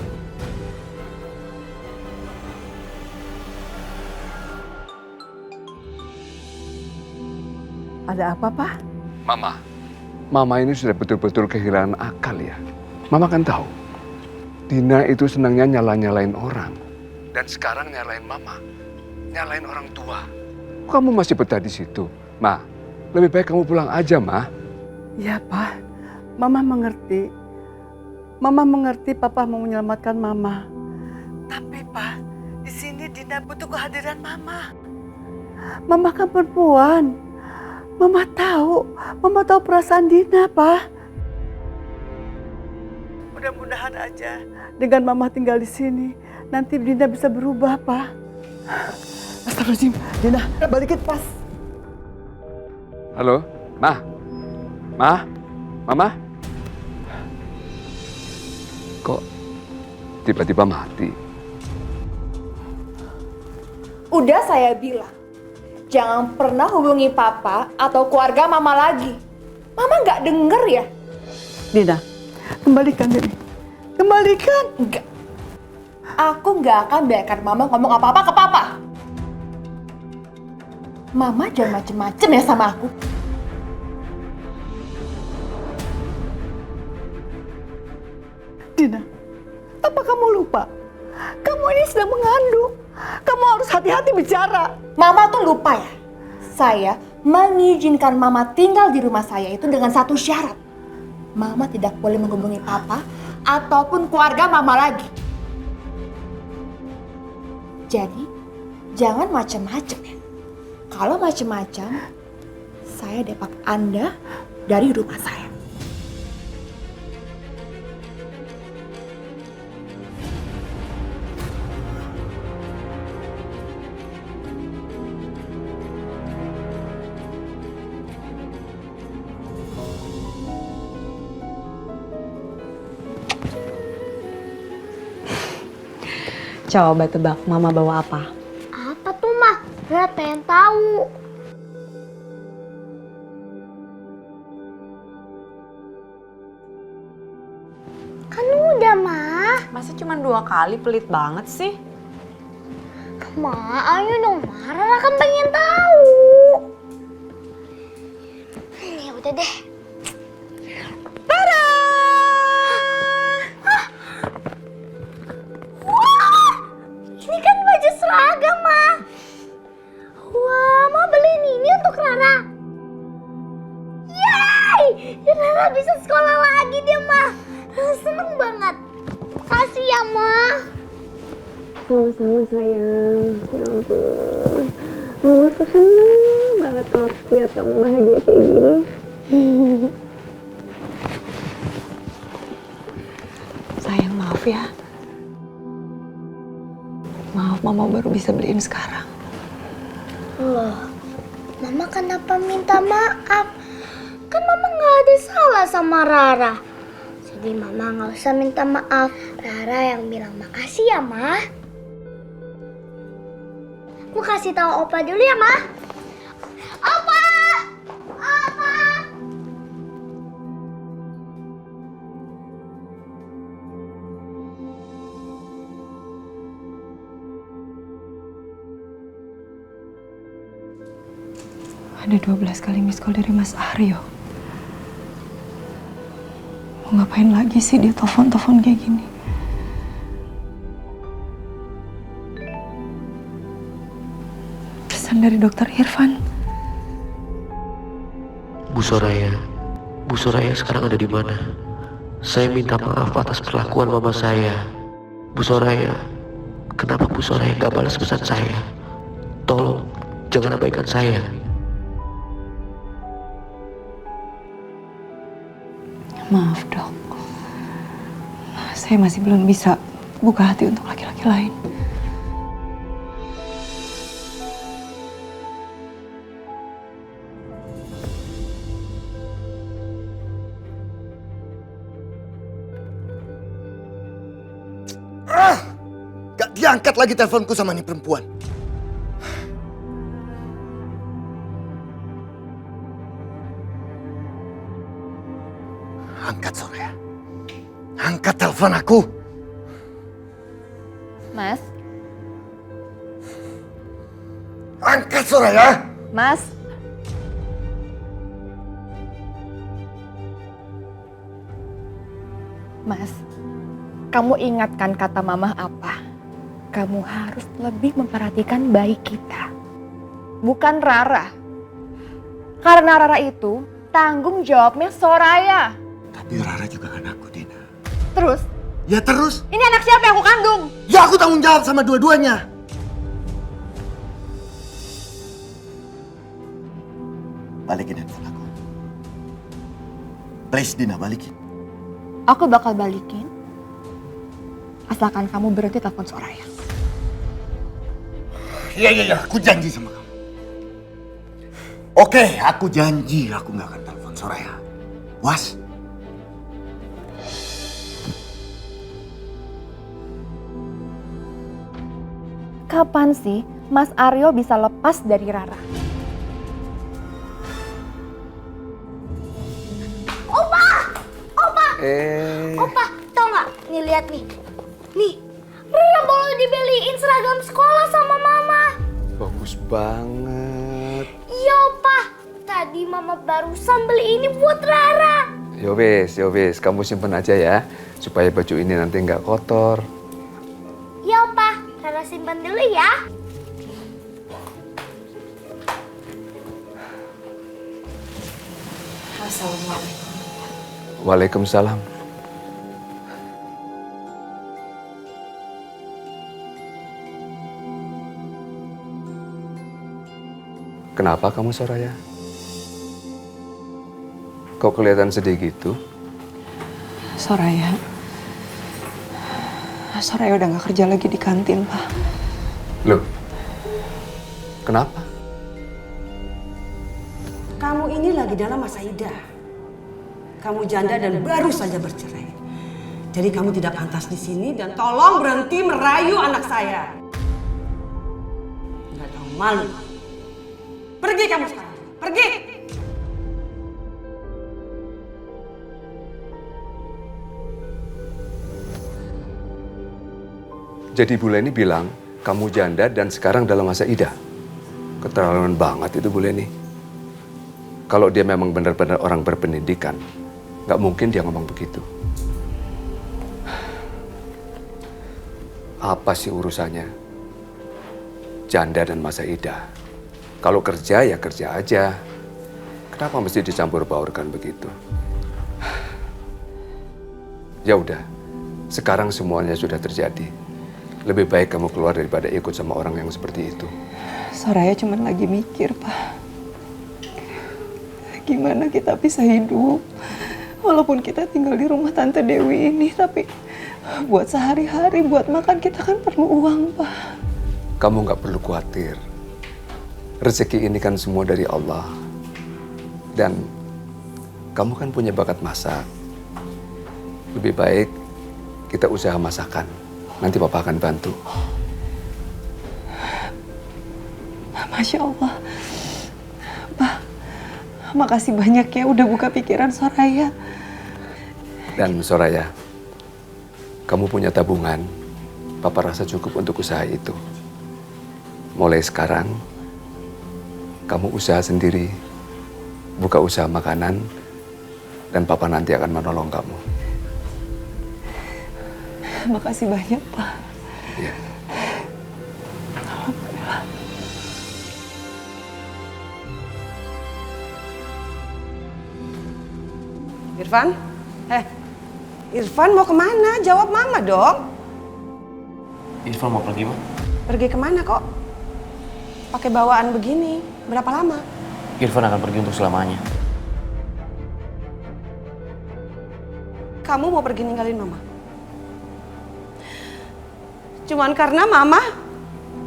Ada apa, Pak? Mama ini sudah betul-betul kehilangan akal ya. Mama kan tahu, Dina itu senangnya nyalain orang. Dan sekarang nyalain Mama, nyalain orang tua. Kamu masih betah di situ, Ma. Lebih baik kamu pulang aja, Ma. Ya, Pak. Mama mengerti. Mama mengerti Papa mau menyelamatkan Mama. Tapi, Pak, di sini Dina butuh kehadiran Mama. Mama kan perempuan. Mama tahu perasaan Dina, Pak. Mudah-mudahan aja dengan Mama tinggal di sini, nanti Dina bisa berubah, Pak. Astagfirullahaladzim, Dina, balikin pas. Halo, Ma? Mama? Kok tiba-tiba mati? Udah saya bilang, jangan pernah hubungi Papa atau keluarga Mama lagi. Mama nggak denger ya? Dina, kembalikan Dini. Kembalikan. Enggak. Aku nggak akan biarkan Mama ngomong apa-apa ke Papa. Mama jangan macem-macem ya sama aku. Dina, apa kamu lupa? Kamu ini sedang mengandung. Kamu harus hati-hati bicara. Mama tuh lupa ya? Saya mengizinkan Mama tinggal di rumah saya itu dengan satu syarat. Mama tidak boleh menghubungi Papa ataupun keluarga Mama lagi. Jadi, jangan macam-macam ya. Kalau macam-macam, saya depak Anda dari rumah saya. Coba tebak Mama bawa apa? Apa tuh, Mah? Rara pengen tahu. Kan udah, Mah. Masa cuma 2 kali, pelit banget sih? Ma, ayo dong, Ma. Rara kan pengen tahu. Ya udah deh. Rara! Hah? Wah! Ini kan baju seragam, Ma. Wah, Ma beliin ini untuk Rara. Yeay! Rara bisa sekolah lagi deh, Ma. Rara seneng banget. Kasih ya, Ma. Sama-sama sayang, ya ampun. Mama tuh seneng banget kalau lihat kamu bahagia kayak gini. Sayang, maaf ya. Maaf, Mama baru bisa beliin sekarang. Loh, Mama kenapa minta maaf? Kan Mama nggak ada salah sama Rara. Jadi Mama nggak usah minta maaf. Rara yang bilang makasih ya, Ma. Aku kasih tahu Opa dulu ya, Ma. Opa! Opa! Ada 12 kali miss call dari Mas Aryo. Mau ngapain lagi sih dia telepon-telepon kayak gini? Pesan dari Dokter Irfan. Bu Soraya sekarang ada di mana? Saya minta maaf atas perlakuan mama saya. Bu Soraya, kenapa Bu Soraya gak balas pesan saya? Tolong, jangan abaikan saya. Maaf dok, saya masih belum bisa buka hati untuk laki-laki lain. Gak diangkat lagi teleponku sama nih perempuan. Angkat Soraya. Angkat telepon aku. Mas? Angkat Soraya. Mas? Mas, kamu ingatkan kata Mama apa? Kamu harus lebih memperhatikan bayi kita. Bukan Rara. Karena Rara itu tanggung jawabnya Soraya. Tapi Rara juga kan aku, Dina. Terus? Ya terus? Ini anak siapa yang aku kandung? Ya aku tanggung jawab sama dua-duanya. Balikin handphone aku. Please Dina, balikin. Aku bakal balikin. Asalkan kamu berhenti telepon Soraya. Iya, aku janji sama kamu. Oke, aku janji aku gak akan telepon Soraya. Was? Kapan sih Mas Aryo bisa lepas dari Rara? Opa! Opa, tau gak? Nih, lihat nih. Nih, Rara boleh dibeliin seragam sekolah sama Mama. Bagus banget. Iya, Opa. Tadi Mama barusan beli ini buat Rara. Ya wes, kamu simpen aja ya, supaya baju ini nanti nggak kotor. Iya, Opa. Rara simpan dulu ya. Assalamualaikum. Waalaikumsalam. Kenapa kamu Soraya? Kok kelihatan sedih gitu? Soraya udah gak kerja lagi di kantin, Pak. Loh, kenapa? Kamu ini lagi dalam masa idah. Kamu janda dan baru saja bercerai. Jadi kamu tidak pantas di sini dan tolong berhenti merayu anak saya. Nggak tahu malu. Pergi kamu sekarang. Pergi. Jadi Bu Leni bilang kamu janda dan sekarang dalam masa idah. Keterlaluan banget itu Bu Leni. Kalau dia memang benar-benar orang berpendidikan, nggak mungkin dia ngomong begitu. Apa sih urusannya? Janda dan masa idah. Kalau kerja ya kerja aja. Kenapa mesti dicampur baurkan begitu? Ya udah, sekarang semuanya sudah terjadi. Lebih baik kamu keluar daripada ikut sama orang yang seperti itu. Soraya cuma lagi mikir, Pak. Gimana kita bisa hidup? Walaupun kita tinggal di rumah Tante Dewi ini, tapi buat sehari-hari, buat makan kita kan perlu uang, Pak. Kamu nggak perlu khawatir. Rezeki ini kan semua dari Allah. Dan kamu kan punya bakat masak. Lebih baik kita usaha masakan. Nanti Papa akan bantu. Masya Allah. Pak, makasih banyak ya udah buka pikiran Soraya. Dan Soraya, kamu punya tabungan. Papa rasa cukup untuk usaha itu. Mulai sekarang, kamu usaha sendiri, buka usaha makanan, dan papa nanti akan menolong kamu. Makasih banyak, Pak. Iya. Alhamdulillah. Irfan? Irfan mau kemana? Jawab mama dong. Irfan mau pergi, Ma? Pergi kemana kok? Pakai bawaan begini, berapa lama? Irfan akan pergi untuk selamanya. Kamu mau pergi ninggalin mama? Cuman karena mama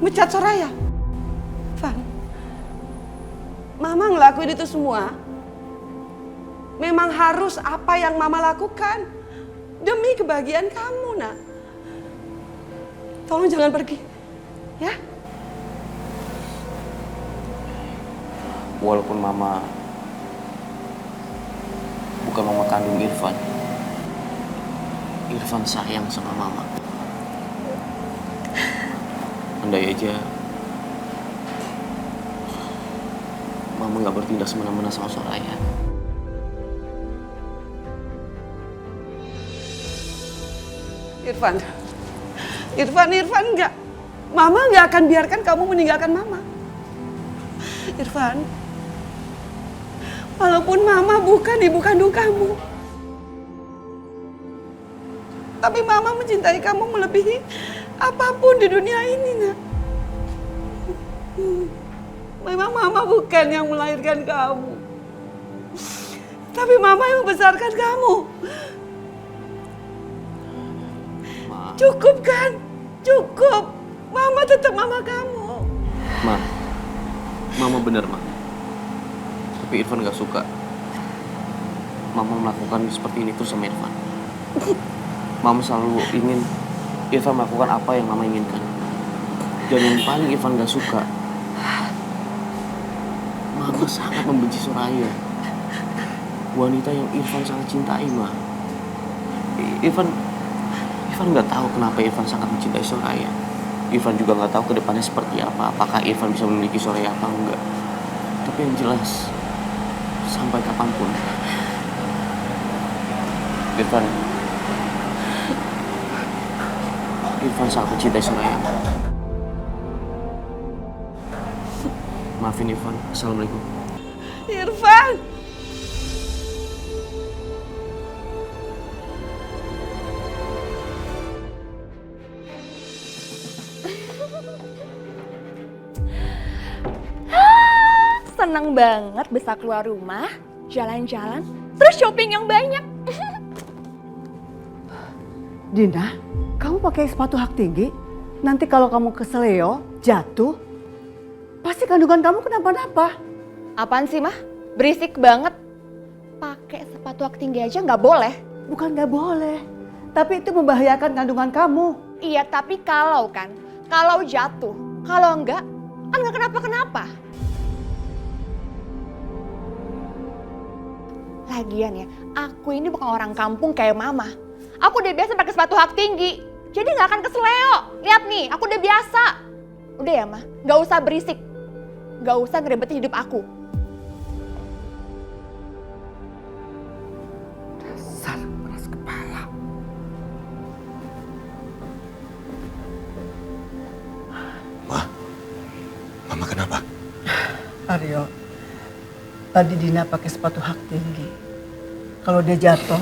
mecat Soraya? Van, mama ngelakuin itu semua memang harus apa yang mama lakukan demi kebahagiaan kamu, nak. Tolong jangan pergi, ya? Walaupun Mama bukan mama kandung Irfan, Irfan sayang sama Mama. Andai aja Mama nggak bertindak semena-mena sama Soraya. Irfan enggak. Mama nggak akan biarkan kamu meninggalkan Mama. Irfan, walaupun Mama bukan ibu kandung kamu, tapi Mama mencintai kamu melebihi apapun di dunia ini, nak. Memang Mama bukan yang melahirkan kamu, tapi Mama yang membesarkan kamu. Cukup kan? Cukup. Mama tetap mama kamu. Ma, Mama bener, Ma. Tapi Irfan gak suka Mama melakukan seperti ini terus sama Irfan. Mama selalu ingin Irfan melakukan apa yang Mama inginkan. Dan yang paling Irfan gak suka, Mama sangat membenci Soraya, wanita yang Irfan sangat cintai, Ma. Irfan nggak tahu kenapa Irfan sangat mencintai Soraya. Irfan juga nggak tahu kedepannya seperti apa. Apakah Irfan bisa memiliki Soraya apa enggak. Tapi yang jelas, sampai kapanpun, Irfan sangat mencintai Soraya. Maafin Irfan. Assalamualaikum. Irfan! Seneng banget bisa keluar rumah, jalan-jalan, terus shopping yang banyak. Dina, kamu pakai sepatu hak tinggi, nanti kalau kamu keseleo, jatuh, pasti kandungan kamu kenapa-napa. Apaan sih, Mah? Berisik banget. Pakai sepatu hak tinggi aja nggak boleh. Bukan nggak boleh, tapi itu membahayakan kandungan kamu. Iya, tapi kalau jatuh, kalau enggak, kan nggak kenapa-kenapa. Lagian ya, aku ini bukan orang kampung kayak Mama. Aku udah biasa pakai sepatu hak tinggi, jadi nggak akan keseleo. Lihat nih, aku udah biasa. Udah ya, Ma, nggak usah berisik, nggak usah ngerebetin hidup aku. Dasar keras kepala. Mama kenapa? Aryo, tadi Dina pakai sepatu hak tinggi. Kalau dia jatuh,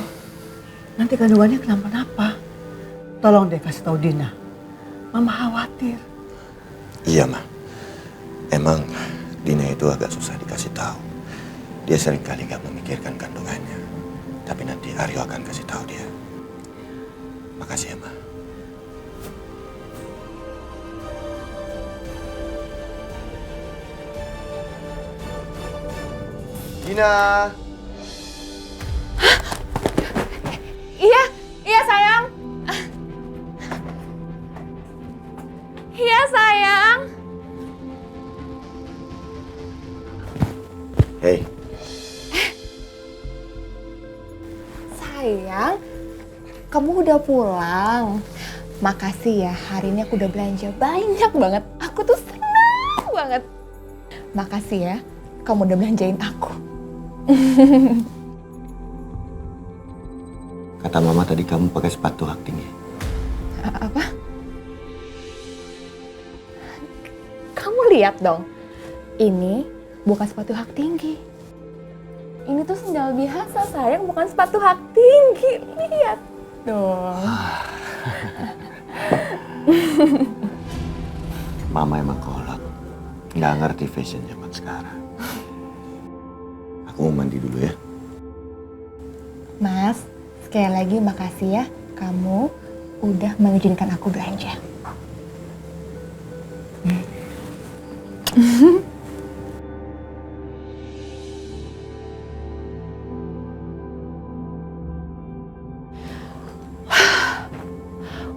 nanti kandungannya kenapa-napa. Tolong deh kasih tahu Dina. Mama khawatir. Iya, Ma. Emang Dina itu agak susah dikasih tahu. Dia seringkali gak memikirkan kandungannya. Tapi nanti Aryo akan kasih tahu dia. Makasih ya, Ma. Dina. Iya sayang. Iya sayang. Hei. Sayang, kamu udah pulang. Makasih ya, hari ini aku udah belanja banyak banget. Aku tuh senang banget. Makasih ya, kamu udah belanjain aku. Kata mama tadi kamu pakai sepatu hak tinggi. Apa? Kamu lihat dong, ini bukan sepatu hak tinggi. Ini tuh sendal biasa sayang, bukan sepatu hak tinggi. Lihat dong. Mama emang kolot, nggak ngerti fashion zaman sekarang. Aku mau mandi dulu ya. Mas, sekali lagi makasih ya, kamu udah mengizinkan aku belanja.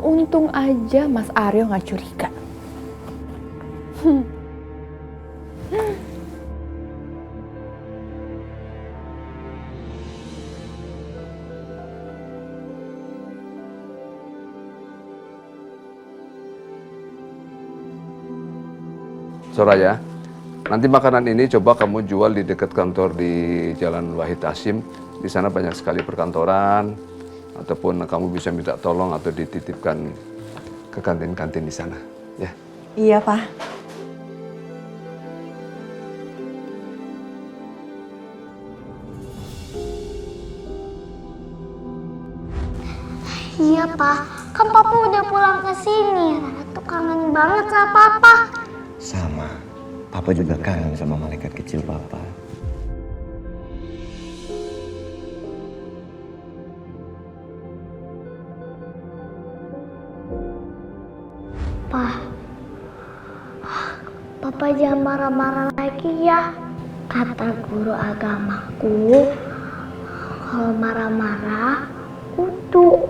Untung aja Mas Aryo nggak curiga. Soraya, nanti makanan ini coba kamu jual di dekat kantor di Jalan Wahid Hasim. Di sana banyak sekali perkantoran, ataupun kamu bisa minta tolong atau dititipkan ke kantin-kantin di sana, ya. Iya, Pak. Iya, Pak. Kan Papa udah pulang ke sini. Rara tuh kangen banget sama Papa. Sama, Papa juga kangen sama malaikat kecil Papa. Papa jangan marah-marah lagi ya. Kata guru agamaku, kalau marah-marah kudu.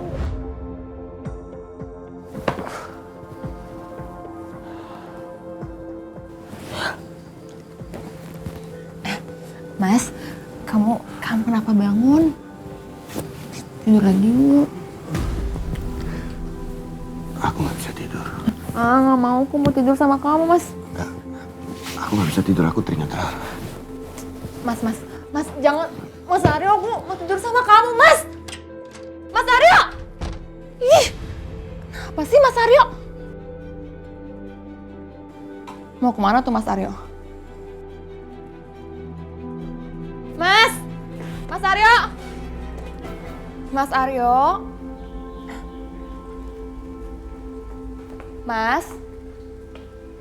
Mas, kamu kenapa bangun? Tidur lagi yuk. Aku nggak bisa tidur. Nggak mau, aku mau tidur sama kamu, Mas. Aku nggak bisa tidur, aku teringat Rara. Mas, jangan. Mas Aryo, aku mau tidur sama kamu, Mas. Mas Aryo! Ih, kenapa sih Mas Aryo? Mau kemana tuh Mas Aryo? Mas Aryo! Mas Aryo?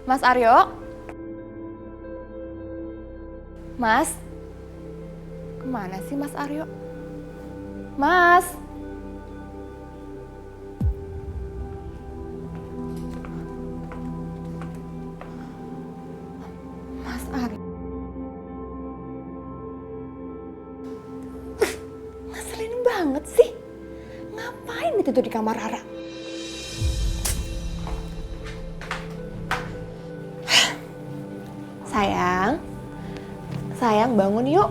Mas Aryo? Mas? Kemana sih Mas Aryo? Mas? Mas Aryo? Ngeselin banget sih. Ngapain dia tidur di kamar Rara? Sayang bangun yuk.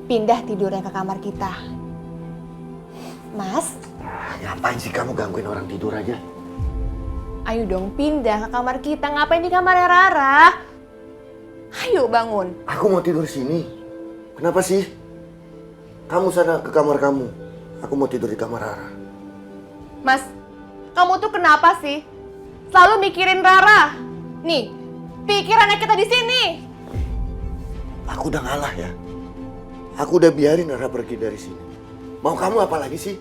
Pindah tidurnya ke kamar kita. Mas? Ngapain sih kamu gangguin orang tidur aja? Ayo dong pindah ke kamar kita. Ngapain di kamarnya Rara? Ayo bangun. Aku mau tidur sini. Kenapa sih? Kamu sana ke kamar kamu. Aku mau tidur di kamar Rara. Mas, kamu tuh kenapa sih? Selalu mikirin Rara. Nih, pikirannya kita di sini. Aku udah ngalah ya. Aku udah biarin Rara pergi dari sini. Mau kamu apa lagi sih?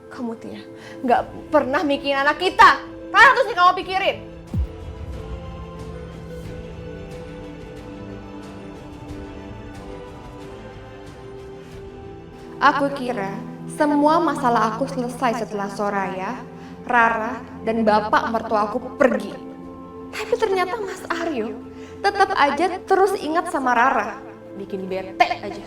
Kamu tuh ya, nggak pernah mikirin anak kita. Rara terus nih kamu pikirin. Aku kira semua masalah aku selesai setelah Soraya, Rara, dan bapak mertua aku pergi. Tapi ternyata Mas Aryo tetap aja terus ingat sama Rara. Bikin bete aja.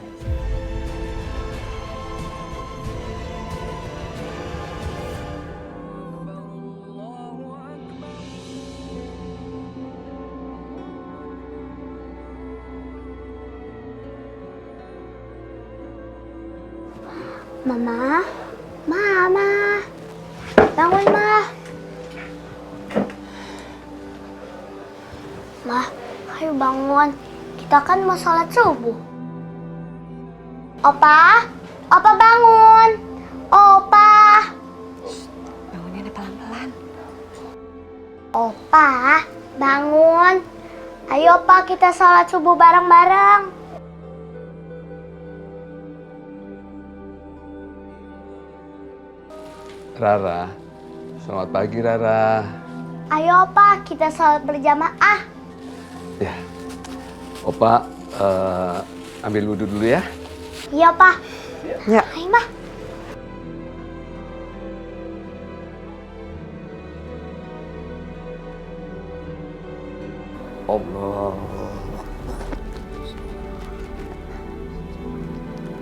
Mama, bangun Ma. Ma, ayo Ayo bangun, kita kan mau sholat subuh. Opa, Opa bangun. Opa. Bangunnya pelan-pelan. Opa, bangun. Ayo Opa, kita sholat subuh bareng-bareng. Rara, selamat pagi Rara. Ayo Opa, kita sholat berjamaah. Ya, Opa ambil wudhu dulu ya. Iya Opa. Ya. Ayo Mah. Allah.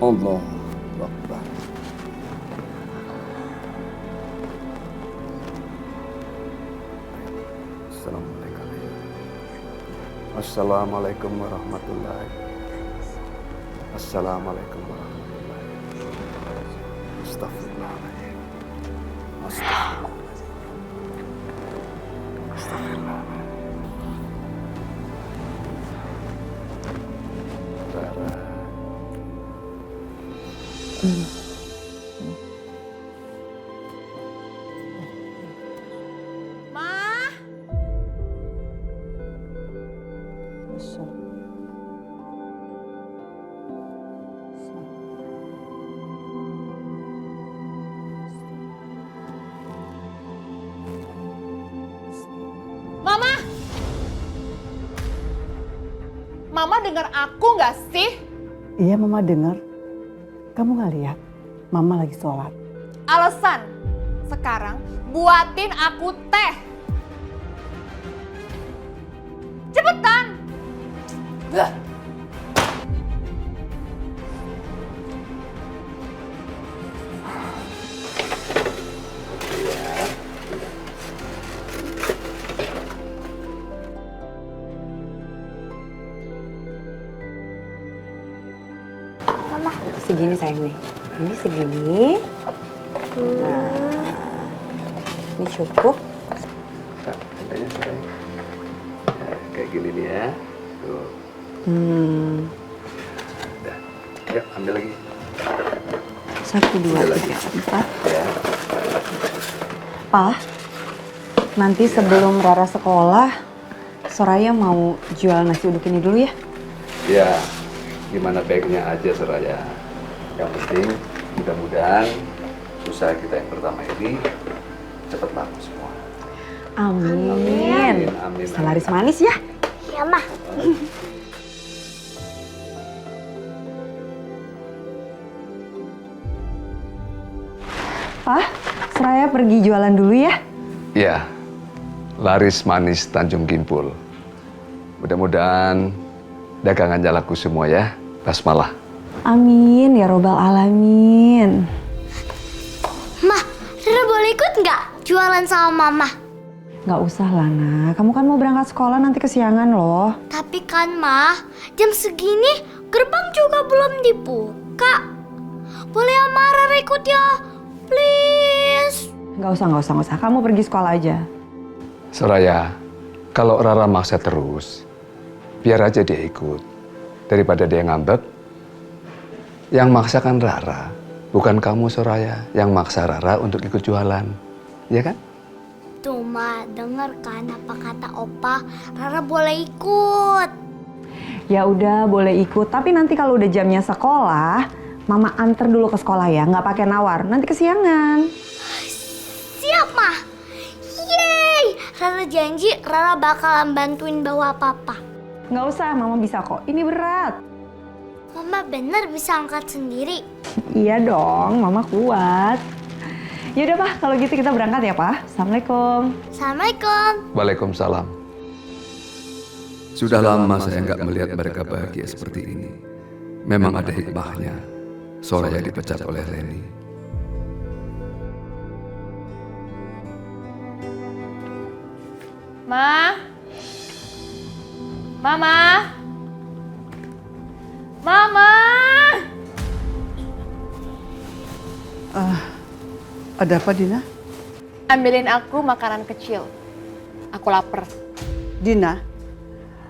Allah Akbar. Assalamualaikum warahmatullahi. Assalamualaikum warahmatullahi. Astagfirullahaladzim. Astagfirullahaladzim. Astagfirullahaladzim. Rara. Mama! Mama dengar aku nggak sih? Iya Mama dengar. Kamu nggak lihat? Mama lagi sholat. Alasan, sekarang buatin aku teh. Cepetan! Blah. Segini sayang nih. Ini segini. Nah, ini cukup. Tandanya sayang. Ya, kayak gini nih ya. Tuh. Udah. Yuk, ambil lagi. 1, 2, 3, 4. Ya. Pa, nanti sebelum Rara sekolah, Soraya mau jual nasi uduk ini dulu ya? Ya, gimana baiknya aja Soraya. Yang penting mudah-mudahan usaha kita yang pertama ini cepat laku semua. Amin. Amin. Bisa laris manis ya? Iya Mah. Pa, Soraya pergi jualan dulu ya? Iya, laris manis Tanjung Kimpul. Mudah-mudahan dagangannya laku semua ya, basmalah. Amin, ya robbal alamin. Mah, Rara boleh ikut nggak jualan sama Mama? Nggak usah Lana, kamu kan mau berangkat sekolah nanti kesiangan loh. Tapi kan Mah, jam segini gerbang juga belum dibuka. Boleh sama Rara ikut ya? Please. Nggak usah. Kamu pergi sekolah aja. Soraya, kalau Rara maksa terus, biar aja dia ikut. Daripada dia ngambek, yang maksa kan Rara, bukan kamu Soraya yang maksa Rara untuk ikut jualan, ya kan? Tuh Ma, denger kan apa kata Opa, Rara boleh ikut. Ya udah boleh ikut, tapi nanti kalau udah jamnya sekolah, Mama anter dulu ke sekolah ya, nggak pakai nawar, nanti kesiangan. Siap Mah. Yeay, Rara janji Rara bakalan bantuin bawa Papa. Nggak usah, Mama bisa kok, ini berat. Mama bener bisa angkat sendiri. Iya dong, Mama kuat. Yaudah Pak, kalau gitu kita berangkat ya Pak. Assalamualaikum. Assalamualaikum. Waalaikumsalam. Sudah lama saya nggak melihat mereka bahagia seperti ini. Memang ada hikmahnya. Soraya dipecat oleh Reni. Ma? Mama? Mama! Ada apa Dina? Ambilin aku makanan kecil. Aku lapar. Dina,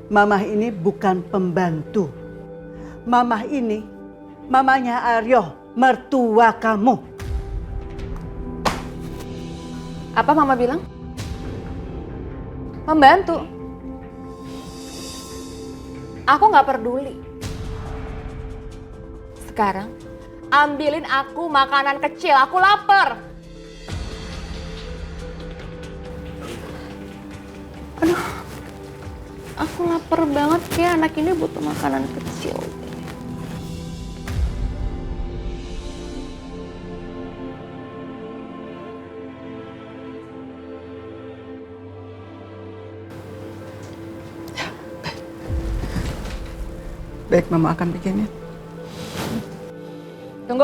Mamah ini bukan pembantu. Mamah ini mamanya Aryo, mertua kamu. Apa Mama bilang? Membantu. Aku nggak peduli. Sekarang ambilin aku makanan kecil, aku lapar. Aduh, aku lapar banget, kayak anak ini butuh makanan kecil. Baik, Mama akan bikinin. Tunggu.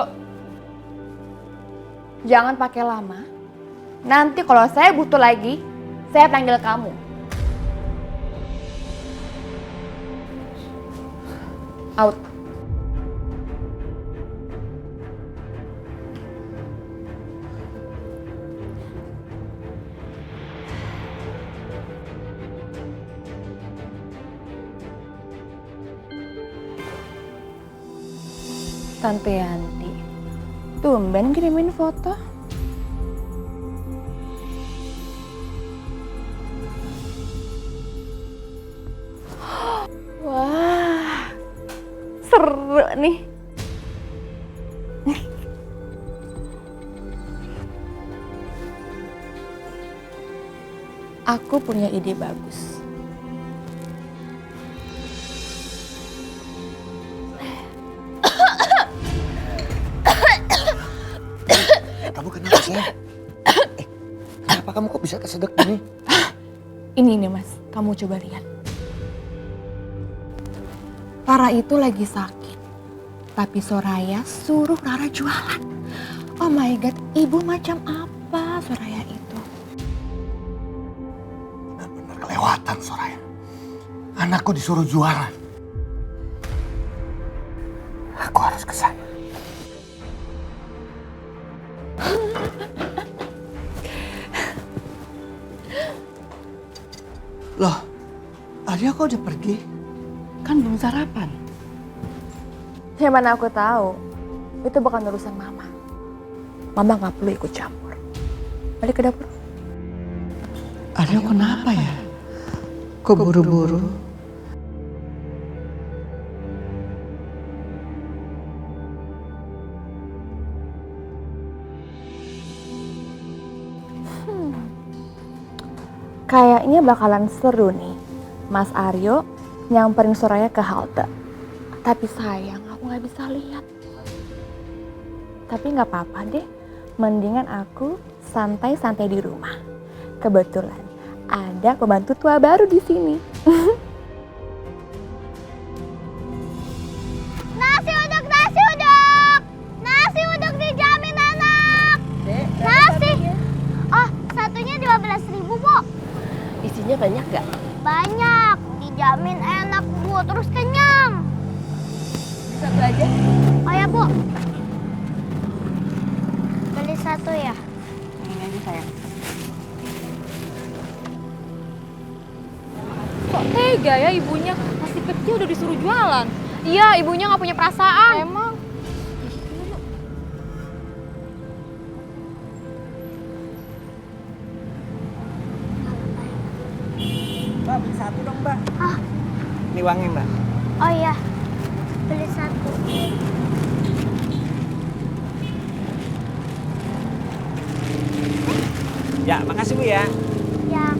Jangan pakai lama. Nanti kalau saya butuh lagi, saya panggil kamu. Out. Tante Yanti, tumben kirimin foto. Wah, seru nih. Aku punya ide bagus. Kamu kenapa sih? Kenapa kamu kok bisa kesedek gini? Ini nih Mas, kamu coba lihat. Rara itu lagi sakit, tapi Soraya suruh Rara jualan. Oh my god, ibu macam apa Soraya itu? Benar-benar kelewatan Soraya. Anakku disuruh jualan. Aku harus ke sana. Loh, Aryo kok udah pergi? Kan belum sarapan. Ya mana aku tahu, itu bukan urusan Mama. Mama nggak perlu ikut campur. Balik ke dapur. Aryo kenapa ya? Kok buru-buru? Kayaknya bakalan seru nih, Mas Aryo nyamperin Soraya ke halte. Tapi sayang, aku nggak bisa lihat. Tapi nggak apa-apa deh, mendingan aku santai-santai di rumah. Kebetulan ada pembantu tua baru di sini. Nasi uduk, nasi uduk! Nasi uduk dijamin enak! Nasi! Oh, satunya 15.000, Bu. Isinya banyak gak? Banyak, dijamin enak, Bu, terus kenyang. Satu aja? Oh ya, Bu. Beli satu ya? Ini aja sayang. Kok tega ya ibunya? Masih kecil udah disuruh jualan. Iya, ibunya nggak punya perasaan. Emang. Mbak, beli satu dong, Mbak. Ah. Ini uangnya, Mbak. Oh iya, beli satu. Ya, makasih Bu ya. Ya.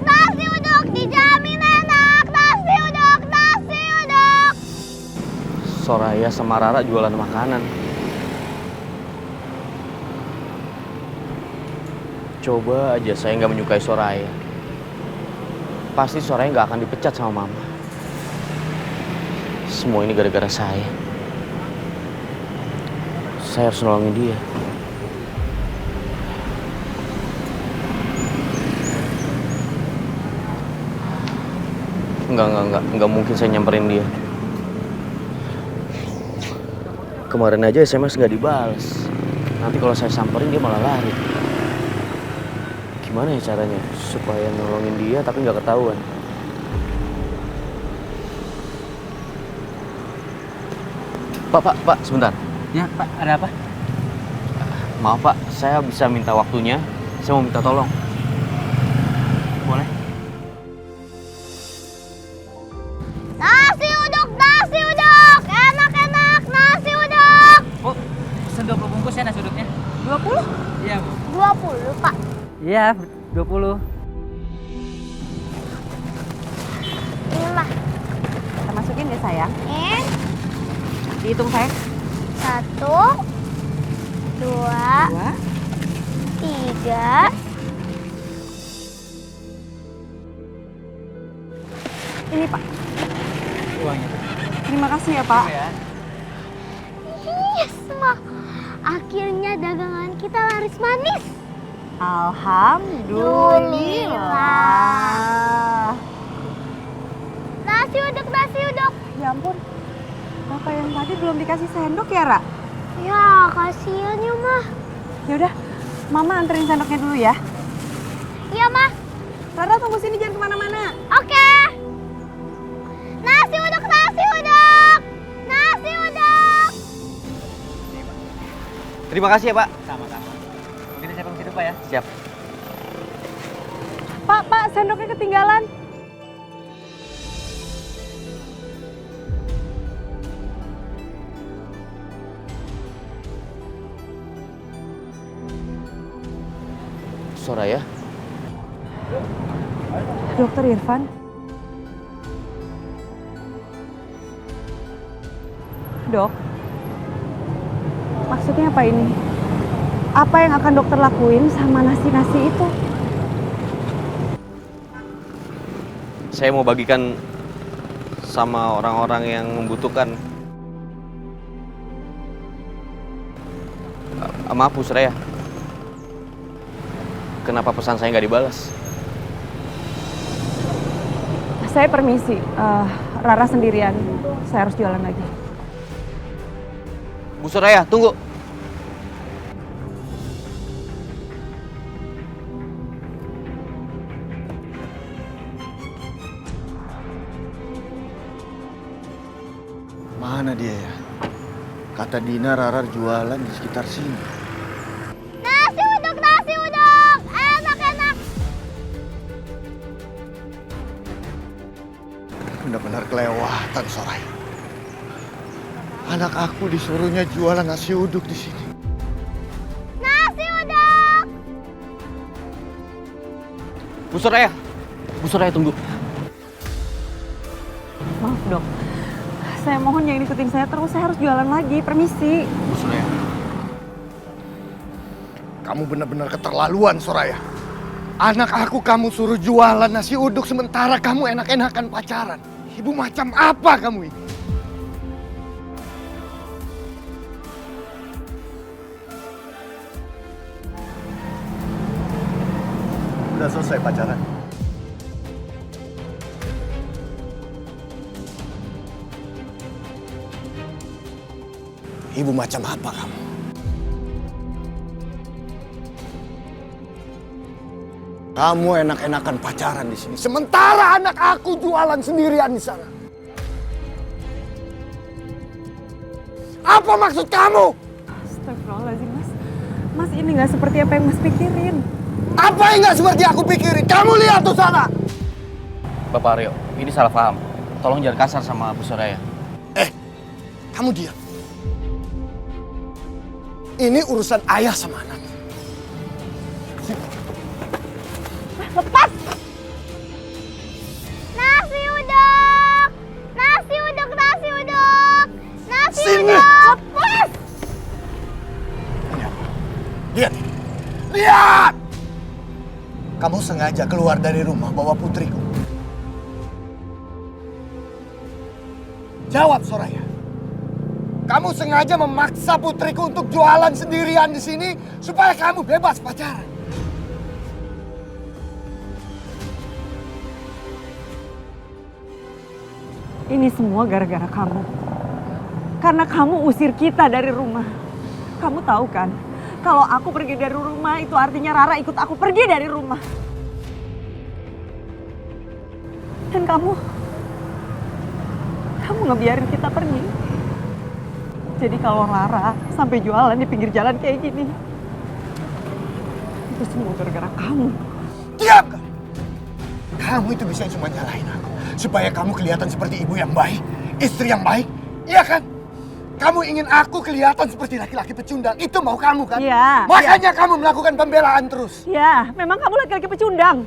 Nasi uduk, dijamin enak. Nasi uduk, nasi uduk. Soraya sama Rara jualan makanan. Coba aja saya nggak menyukai Soraya. Pasti Soraya nggak akan dipecat sama Mama. Semua ini gara-gara saya. Saya harus nolongin dia. Enggak mungkin saya nyamperin dia. Kemarin aja SMS nggak dibalas. Nanti kalau saya samperin dia malah lari. Gimana ya caranya supaya nolongin dia tapi nggak ketahuan? Pak, sebentar. Ya, Pak, ada apa? Maaf Pak, saya bisa minta waktunya. Saya mau minta tolong. Boleh? Nasi uduk, enak-enak nasi uduk. Oh, pesen 20 bungkus ya nasi uduknya. 20? Iya, Bu. 20, Pak. Iya, 20. Ini mah. Kita masukin ya sayang. Dihitung sayang. 1, 2, 3. Ini Pak. Uangnya. Terima kasih ya Pak. Yes, Ma. Akhirnya dagangan kita laris manis. Alhamdulillah. Nasi uduk. Ya ampun. Bapak yang tadi belum dikasih sendok ya, Ra? Ya, kasihan ya, Ma. Yaudah, Mama anterin sendoknya dulu ya. Iya, Ma. Rara tunggu sini, jangan kemana-mana. Oke. Nasi uduk. Terima kasih ya Pak. Sama-sama. Mungkin saya permisi dulu, Pak ya. Siap. Pak, sendoknya ketinggalan. Soraya. Dokter Irfan. Dok, maksudnya apa ini? Apa yang akan dokter lakuin sama nasi-nasi itu? Saya mau bagikan sama orang-orang yang membutuhkan. Maaf Bu Suraya. Kenapa pesan saya nggak dibalas? Saya permisi, Rara sendirian. Saya harus jualan lagi. Bu Suraya, tunggu. Mana dia ya? Kata Dina Rara jualan di sekitar sini. Nasi uduk. Enak-enak. Benar-benar kelewatan Soraya. Anak aku disuruhnya jualan nasi uduk di sini. Nasi uduk. Bu Suraya tunggu. Maaf dok, saya mohon jangan ikutin saya terus. Saya harus jualan lagi. Permisi. Bu Suraya. Kamu benar-benar keterlaluan Soraya. Anak aku kamu suruh jualan nasi uduk sementara kamu enak-enakan pacaran. Ibu macam apa kamu ini? Udah selesai pacaran? Ibu macam apa kamu? Kamu enak-enakan pacaran di sini, sementara anak aku jualan sendirian di sana. Apa maksud kamu? Astagfirullahaladzim mas. Mas ini nggak seperti apa yang mas pikirin. Apa yang nggak seperti aku pikirin? Kamu lihat tuh sana. Bapak Aryo, ini salah paham. Tolong jangan kasar sama Bu Suraya. Kamu diam. Ini urusan ayah sama anak. Lepas. Nasi uduk. Sini. Lepas. Lihat. Kamu sengaja keluar dari rumah bawa putriku. Jawab Soraya. Kamu sengaja memaksa putriku untuk jualan sendirian di sini supaya kamu bebas pacaran. Ini semua gara-gara kamu. Karena kamu usir kita dari rumah. Kamu tahu kan, kalau aku pergi dari rumah itu artinya Rara ikut aku pergi dari rumah. Dan kamu ngebiarin kita pergi. Jadi kalau Rara sampai jualan di pinggir jalan kayak gini, itu semua gara-gara kamu. Diam! Kamu itu bisa cuma nyalahin aku supaya kamu kelihatan seperti ibu yang baik, istri yang baik, iya kan? Kamu ingin aku kelihatan seperti laki-laki pecundang, itu mau kamu kan? Iya. Makanya kamu melakukan pembelaan terus. Ya, memang kamu laki-laki pecundang.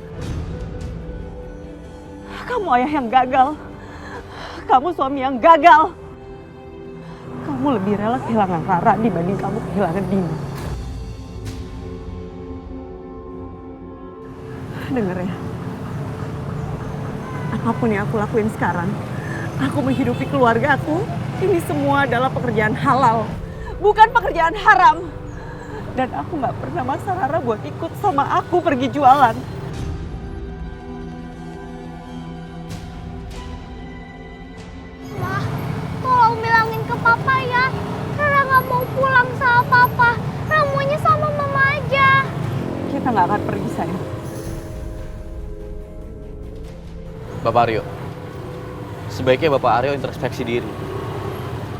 Kamu ayah yang gagal. Kamu suami yang gagal. Kamu lebih rela kehilangan Rara dibanding kamu kehilangan Dina. Dengar ya. Apapun yang aku lakuin sekarang, aku menghidupi keluarga aku, ini semua adalah pekerjaan halal, bukan pekerjaan haram. Dan aku gak pernah maksa Rara buat ikut sama aku pergi jualan. Mah, tolong bilangin ke papa ya. Rara gak mau pulang sama papa. Rara maunya sama mama aja. Kita gak akan pergi, sayang. Bapak Aryo, sebaiknya Bapak Aryo introspeksi diri.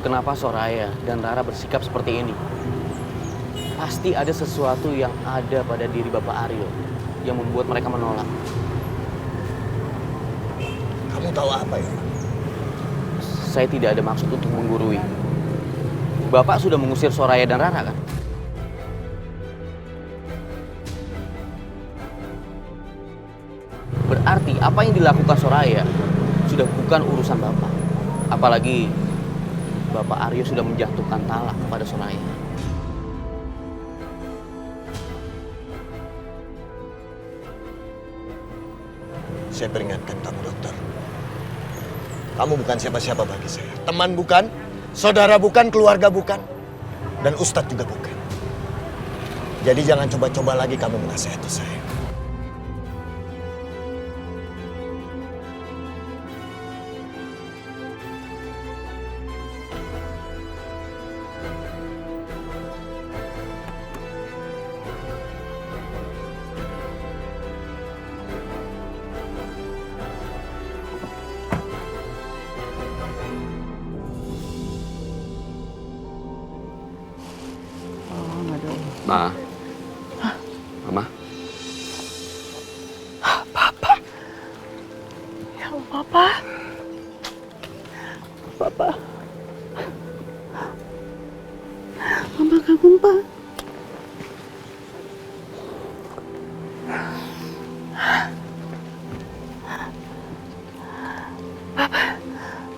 Kenapa Soraya dan Rara bersikap seperti ini? Pasti ada sesuatu yang ada pada diri Bapak Aryo yang membuat mereka menolak. Kamu tahu apa ya? Saya tidak ada maksud untuk menggurui. Bapak sudah mengusir Soraya dan Rara kan? Berarti apa yang dilakukan Soraya sudah bukan urusan Bapak. Apalagi Bapak Aryo sudah menjatuhkan talak kepada Soraya. Saya peringatkan kamu, dokter. Kamu bukan siapa-siapa bagi saya. Teman bukan, saudara bukan, keluarga bukan, dan ustadz juga bukan. Jadi jangan coba-coba lagi kamu menasihati saya. Ma. Mama. Papa. Ya Allah, Papa. Papa. Mama kangen, Pak.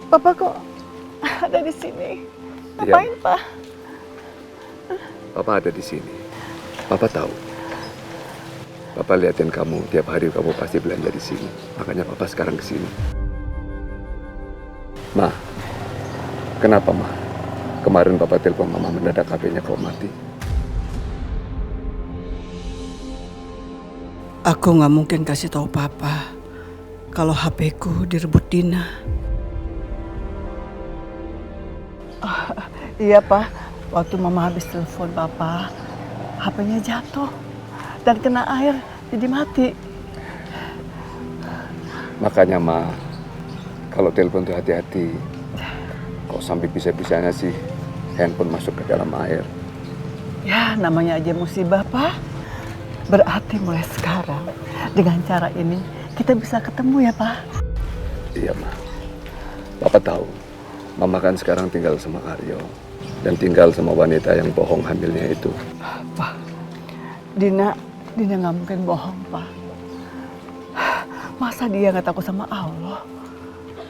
Papa kok ada di sini? Ngapain, Iya. Pak? Papa ada di sini. Papa tahu. Papa liatin kamu tiap hari, kamu pasti belanja di sini. Makanya Papa sekarang ke sini. Ma, kenapa Ma? Kemarin Papa telepon Mama mendadak HP-nya kau mati. Aku nggak mungkin kasih tahu Papa kalau HP-ku direbut Dina. Iya, Pak. Waktu Mama habis telepon Papa, HP-nya jatuh dan kena air, jadi mati. Makanya Ma, kalau telepon tuh hati-hati. Kok sampai bisa-bisanya sih handphone masuk ke dalam air. Ya, namanya aja musibah, Pak. Berarti mulai sekarang, dengan cara ini, kita bisa ketemu ya, Pak? Iya, Ma. Papa tahu, Mama kan sekarang tinggal sama Aryo. Dan tinggal sama wanita yang bohong hamilnya itu. Pak, Dina nggak mungkin bohong, Pak. Masa dia nggak takut sama Allah?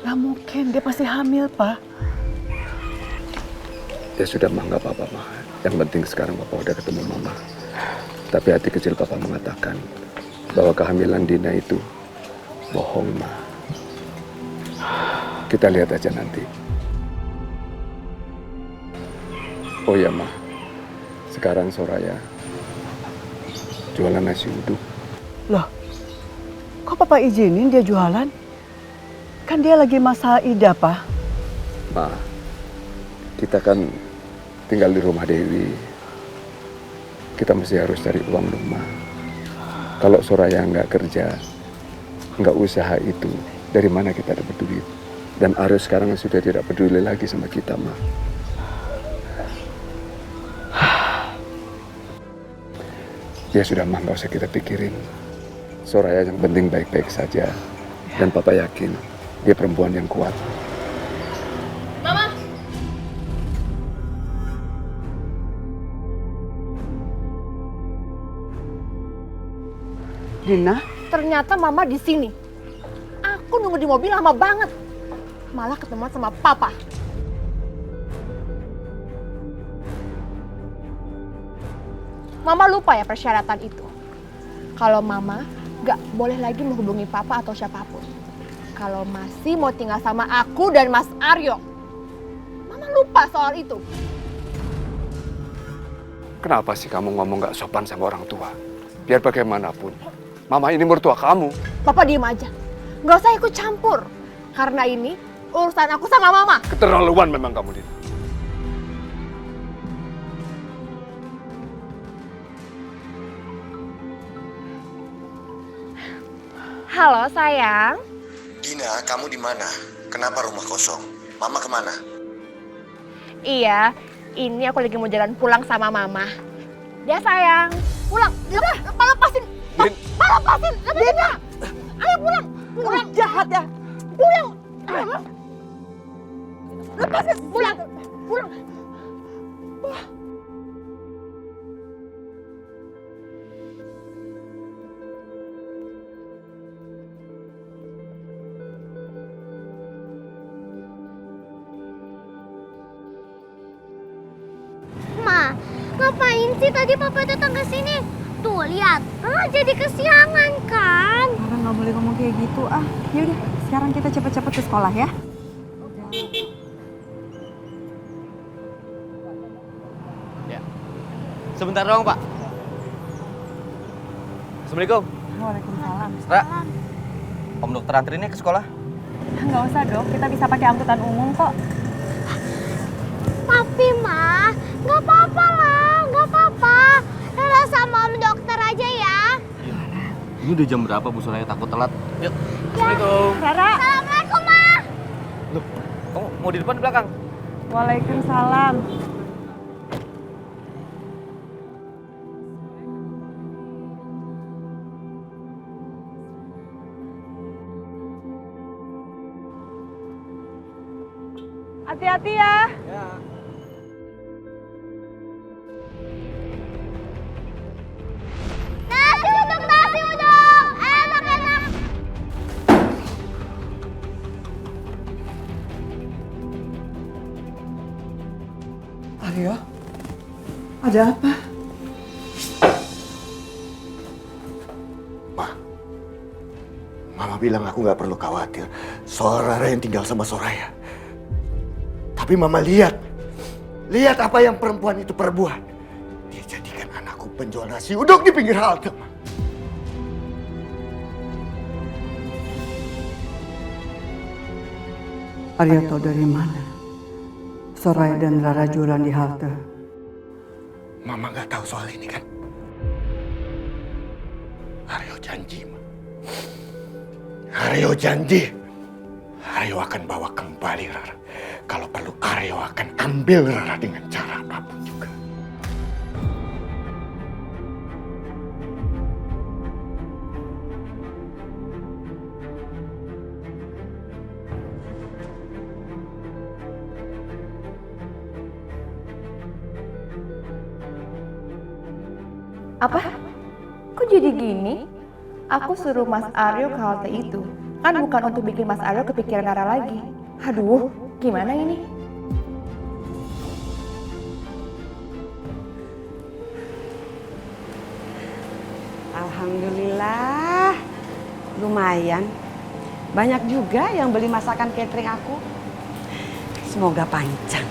Nggak mungkin, dia pasti hamil, Pak. Ya sudah, Ma, nggak apa-apa, Ma. Yang penting sekarang Papa udah ketemu Mama. Tapi hati kecil Papa mengatakan bahwa kehamilan Dina itu bohong, Ma. Kita lihat aja nanti. Oh ya, Ma. Sekarang Soraya jualan nasi uduk. Loh, kok Papa izinin dia jualan? Kan dia lagi masa idah, Pak. Ma, kita kan tinggal di rumah Dewi. Kita masih harus cari uang rumah. Kalau Soraya nggak kerja, nggak usaha itu, dari mana kita dapat duit? Dan Aryo sekarang sudah tidak peduli lagi sama kita, Ma. Ya sudah, Ma, nggak usah kita pikirin. Soraya yang penting baik-baik saja. Dan Papa yakin dia perempuan yang kuat. Mama. Dina? Ternyata Mama di sini. Aku nunggu di mobil lama banget. Malah ketemuan sama Papa. Mama lupa ya persyaratan itu. Kalau Mama gak boleh lagi menghubungi Papa atau siapapun. Kalau masih mau tinggal sama aku dan Mas Aryo. Mama lupa soal itu. Kenapa sih kamu ngomong gak sopan sama orang tua? Biar bagaimanapun, Mama ini mertua kamu. Papa diem aja. Gak usah ikut campur. Karena ini urusan aku sama Mama. Keterlaluan memang kamu, Dina. Halo sayang. Dina, kamu di mana? Kenapa rumah kosong? Mama kemana? Iya, ini aku lagi mau jalan pulang sama Mama. Ya sayang, pulang. Lepasin. Lepasin. Dina. Ayo pulang. Pulang. Jahat ya. Pulang. Lepasin. Pulang. Ma, ngapain sih tadi Papa datang ke sini? Tuh, lihat. Jadi kesiangan kan? Rara nggak boleh ngomong kayak gitu ah. Yaudah, sekarang kita cepet-cepet ke sekolah ya. Ya. Sebentar doang, Pak. Assalamualaikum. Waalaikumsalam. Ra, Om dokter antrinnya ke sekolah? Nggak usah dok, kita bisa pakai angkutan umum kok. Tapi Ma, nggak apa-apa lah, nggak apa-apa. Rara sama Om dokter aja ya. Ini udah jam berapa, Bu Soraya? Takut telat. Yuk. Ya. Assalamualaikum. Rara. Assalamualaikum, Ma. Loh, kamu mau di depan di belakang? Waalaikumsalam. Hati-hati ya. Ya. Nasi uduk. Enak. Aryo, ada apa? Mama bilang aku nggak perlu khawatir soal Rara yang tinggal sama Soraya. Tapi Mama lihat apa yang perempuan itu perbuat. Dia jadikan anakku penjual nasi uduk di pinggir halte. Ma. Aryo tahu dari mana? Soraya dan Rara jualan di halte. Mama nggak tahu soal ini kan? Aryo janji, Ma. Aryo janji. Aryo akan bawa kembali Rara. Kalau perlu Aryo akan ambil Rara dengan cara apapun juga. Apa? Kok jadi gini? Aku suruh Mas Aryo ke halte itu. Kan bukan untuk bikin Mas Aryo kepikiran Rara lagi. Aduh, gimana ini? Alhamdulillah, lumayan. Banyak juga yang beli masakan catering aku. Semoga panjang.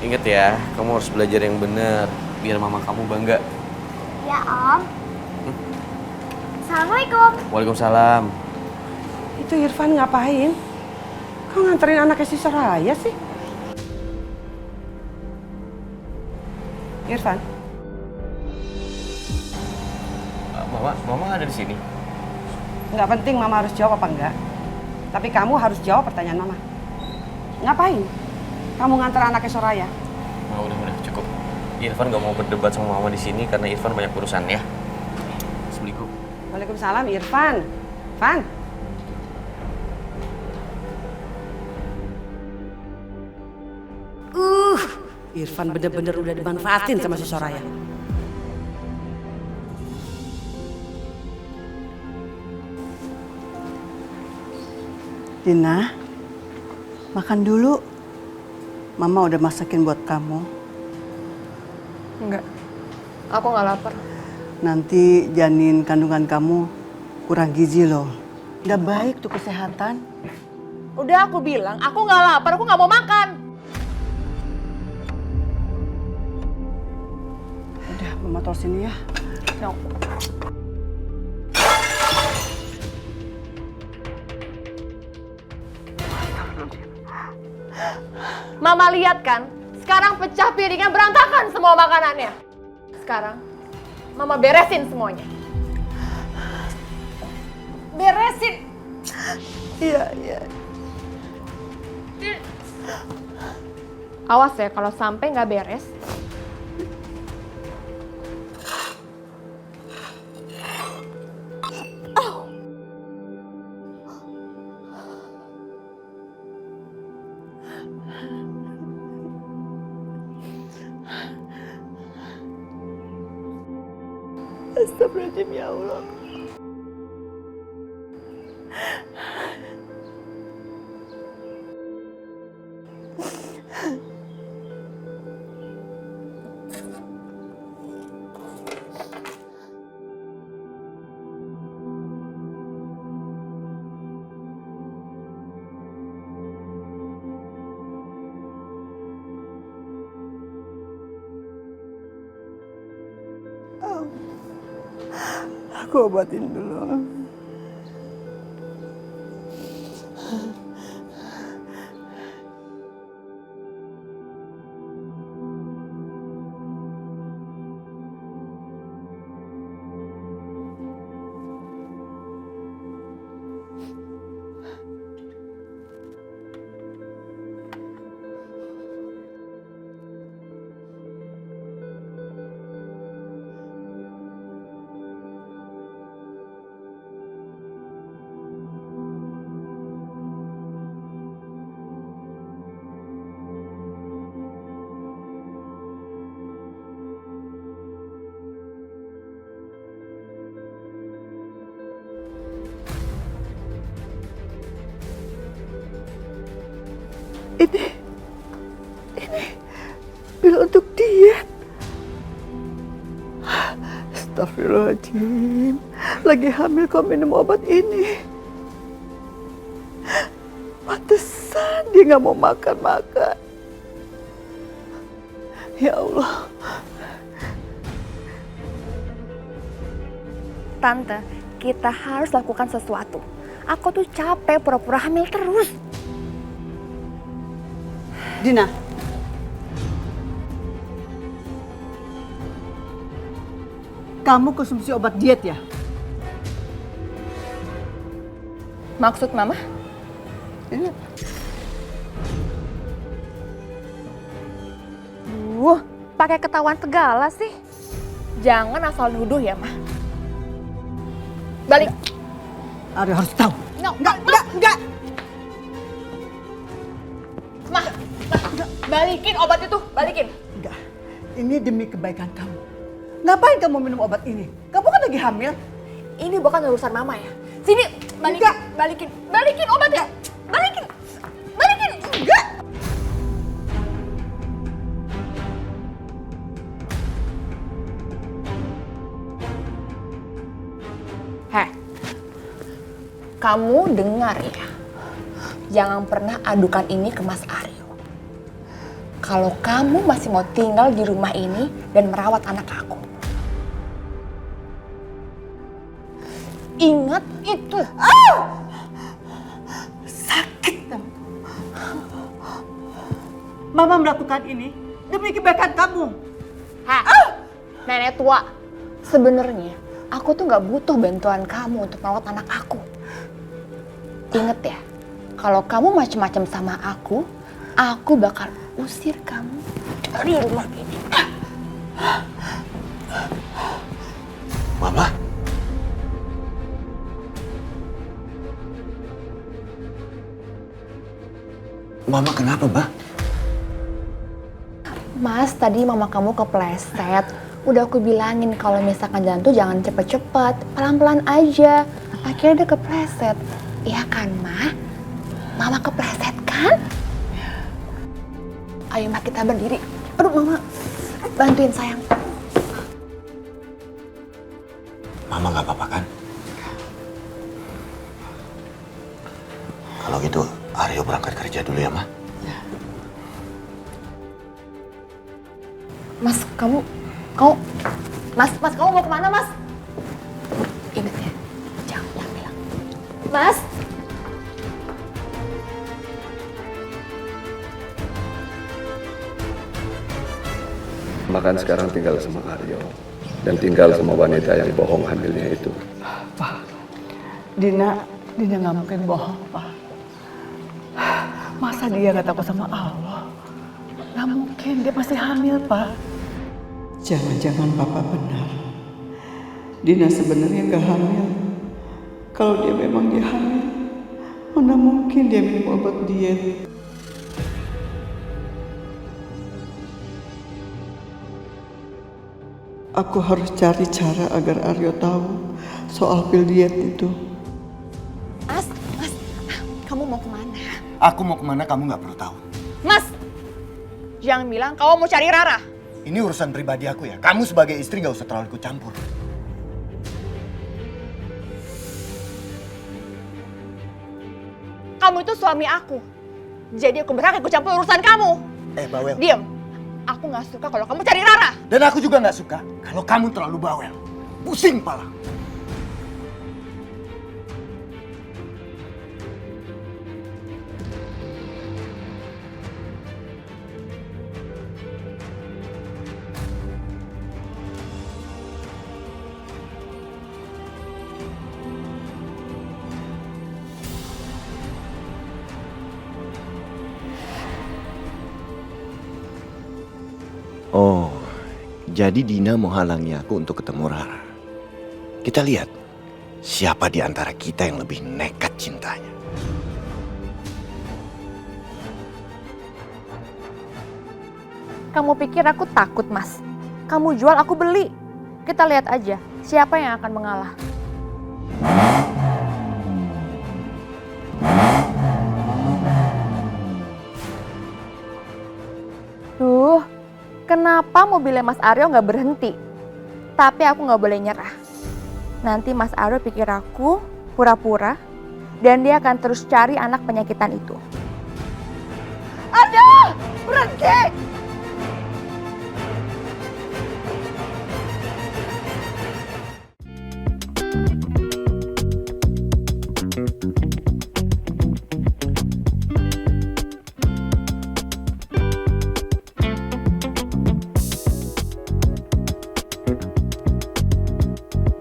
Ingat ya, kamu harus belajar yang benar biar mama kamu bangga. Ya, Om. Assalamualaikum. Waalaikumsalam. Itu Irfan ngapain? Kok nganterin anaknya si Soraya sih? Irfan? Mama ada di sini. Nggak penting Mama harus jawab apa enggak. Tapi kamu harus jawab pertanyaan Mama. Ngapain kamu nganter anaknya Soraya? Udah cukup. Irfan gak mau berdebat sama Mama di sini karena Irfan banyak urusan ya. Assalamualaikum. Waalaikumsalam Irfan. Van. Irfan bener-bener udah dimanfaatin sama si Soraya. Dina, makan dulu. Mama udah masakin buat kamu. Enggak, aku nggak lapar. Nanti janin kandungan kamu kurang gizi loh. Nggak baik tuh kesehatan. Udah aku bilang, aku nggak lapar, aku nggak mau makan. Udah, Mama taruh sini ya. No. Mama lihat kan, sekarang pecah piringnya, berantakan semua makanannya. Sekarang, Mama beresin semuanya. Beresin. Iya. Awas ya, kalau sampai nggak beres. Astagfirullahaladzim ya Allah. Aku obatin dulu. Ini pil untuk diet. Astagfirullahaladzim. Lagi hamil kau minum obat ini. Pantesan dia nggak mau makan. Ya Allah. Tante, kita harus lakukan sesuatu. Aku tuh capek pura-pura hamil terus. Dina. Kamu konsumsi obat diet ya? Maksud Mama? Ini. Pakai ketahuan segala sih. Jangan asal nuduh ya, Ma. Balik. Aryo harus tahu. No, enggak. Balikin obat itu, balikin. Enggak, ini demi kebaikan kamu. Ngapain kamu minum obat ini? Kamu kan lagi hamil. Ini bukan urusan Mama ya. Sini, balikin obatnya. Balikin. Enggak. Kamu dengar ya. Jangan pernah adukan ini ke Mas Aryo. Kalau kamu masih mau tinggal di rumah ini dan merawat anak aku. Ingat itu. Sakit dong. Mama melakukan ini demi kebaikan kamu. Nenek tua, sebenarnya aku tuh nggak butuh bantuan kamu untuk merawat anak aku. Ingat ya, kalau kamu macem-macem sama aku bakal usir kamu dari rumah ini. Mama? Mama kenapa, Mbak? Mas, tadi mama kamu kepleset. Udah aku bilangin kalau misalkan jalan tuh jangan cepet-cepet, pelan-pelan aja. Akhirnya dia kepleset. Iya kan, Ma? Mama kepleset kan? Ayo, Ma, kita berdiri. Aduh, Mama. Bantuin, sayang. Mama nggak apa-apa kan? Kalau gitu, Aryo berangkat kerja dulu ya, Ma? Mas, kamu mau kemana, Mas? Ingat ya, jangan bilang. Mas? Makan sekarang tinggal sama Aryo. Dan tinggal sama wanita yang bohong hamilnya itu. Pak, Dina nggak mungkin bohong, Pak. Masa dia nggak takut sama Allah? Nggak mungkin, dia pasti hamil, Pak. Jangan-jangan Papa benar. Dina sebenarnya nggak hamil. Kalau dia memang dia hamil, mana mungkin dia minum obat diet. Aku harus cari cara agar Aryo tahu soal pil diet itu. Mas, kamu mau kemana? Aku mau kemana kamu nggak perlu tahu. Mas, jangan bilang kamu mau cari Rara. Ini urusan pribadi aku ya. Kamu sebagai istri nggak usah terlalu ikut campur. Kamu itu suami aku. Jadi aku berhak ikut campur urusan kamu. Bawel. Diam. Aku nggak suka kalau kamu cari Rara. Dan aku juga nggak suka kalau kamu terlalu bawel. Pusing kepala. Oh, jadi Dina mau halangi aku untuk ketemu Rara. Kita lihat siapa di antara kita yang lebih nekat cintanya. Kamu pikir aku takut, Mas? Kamu jual, aku beli. Kita lihat aja siapa yang akan mengalah. Duh, kenapa mobilnya Mas Aryo nggak berhenti? Tapi aku nggak boleh nyerah. Nanti Mas Aryo pikir aku pura-pura dan dia akan terus cari anak penyakitan itu. Aduh, berhenti!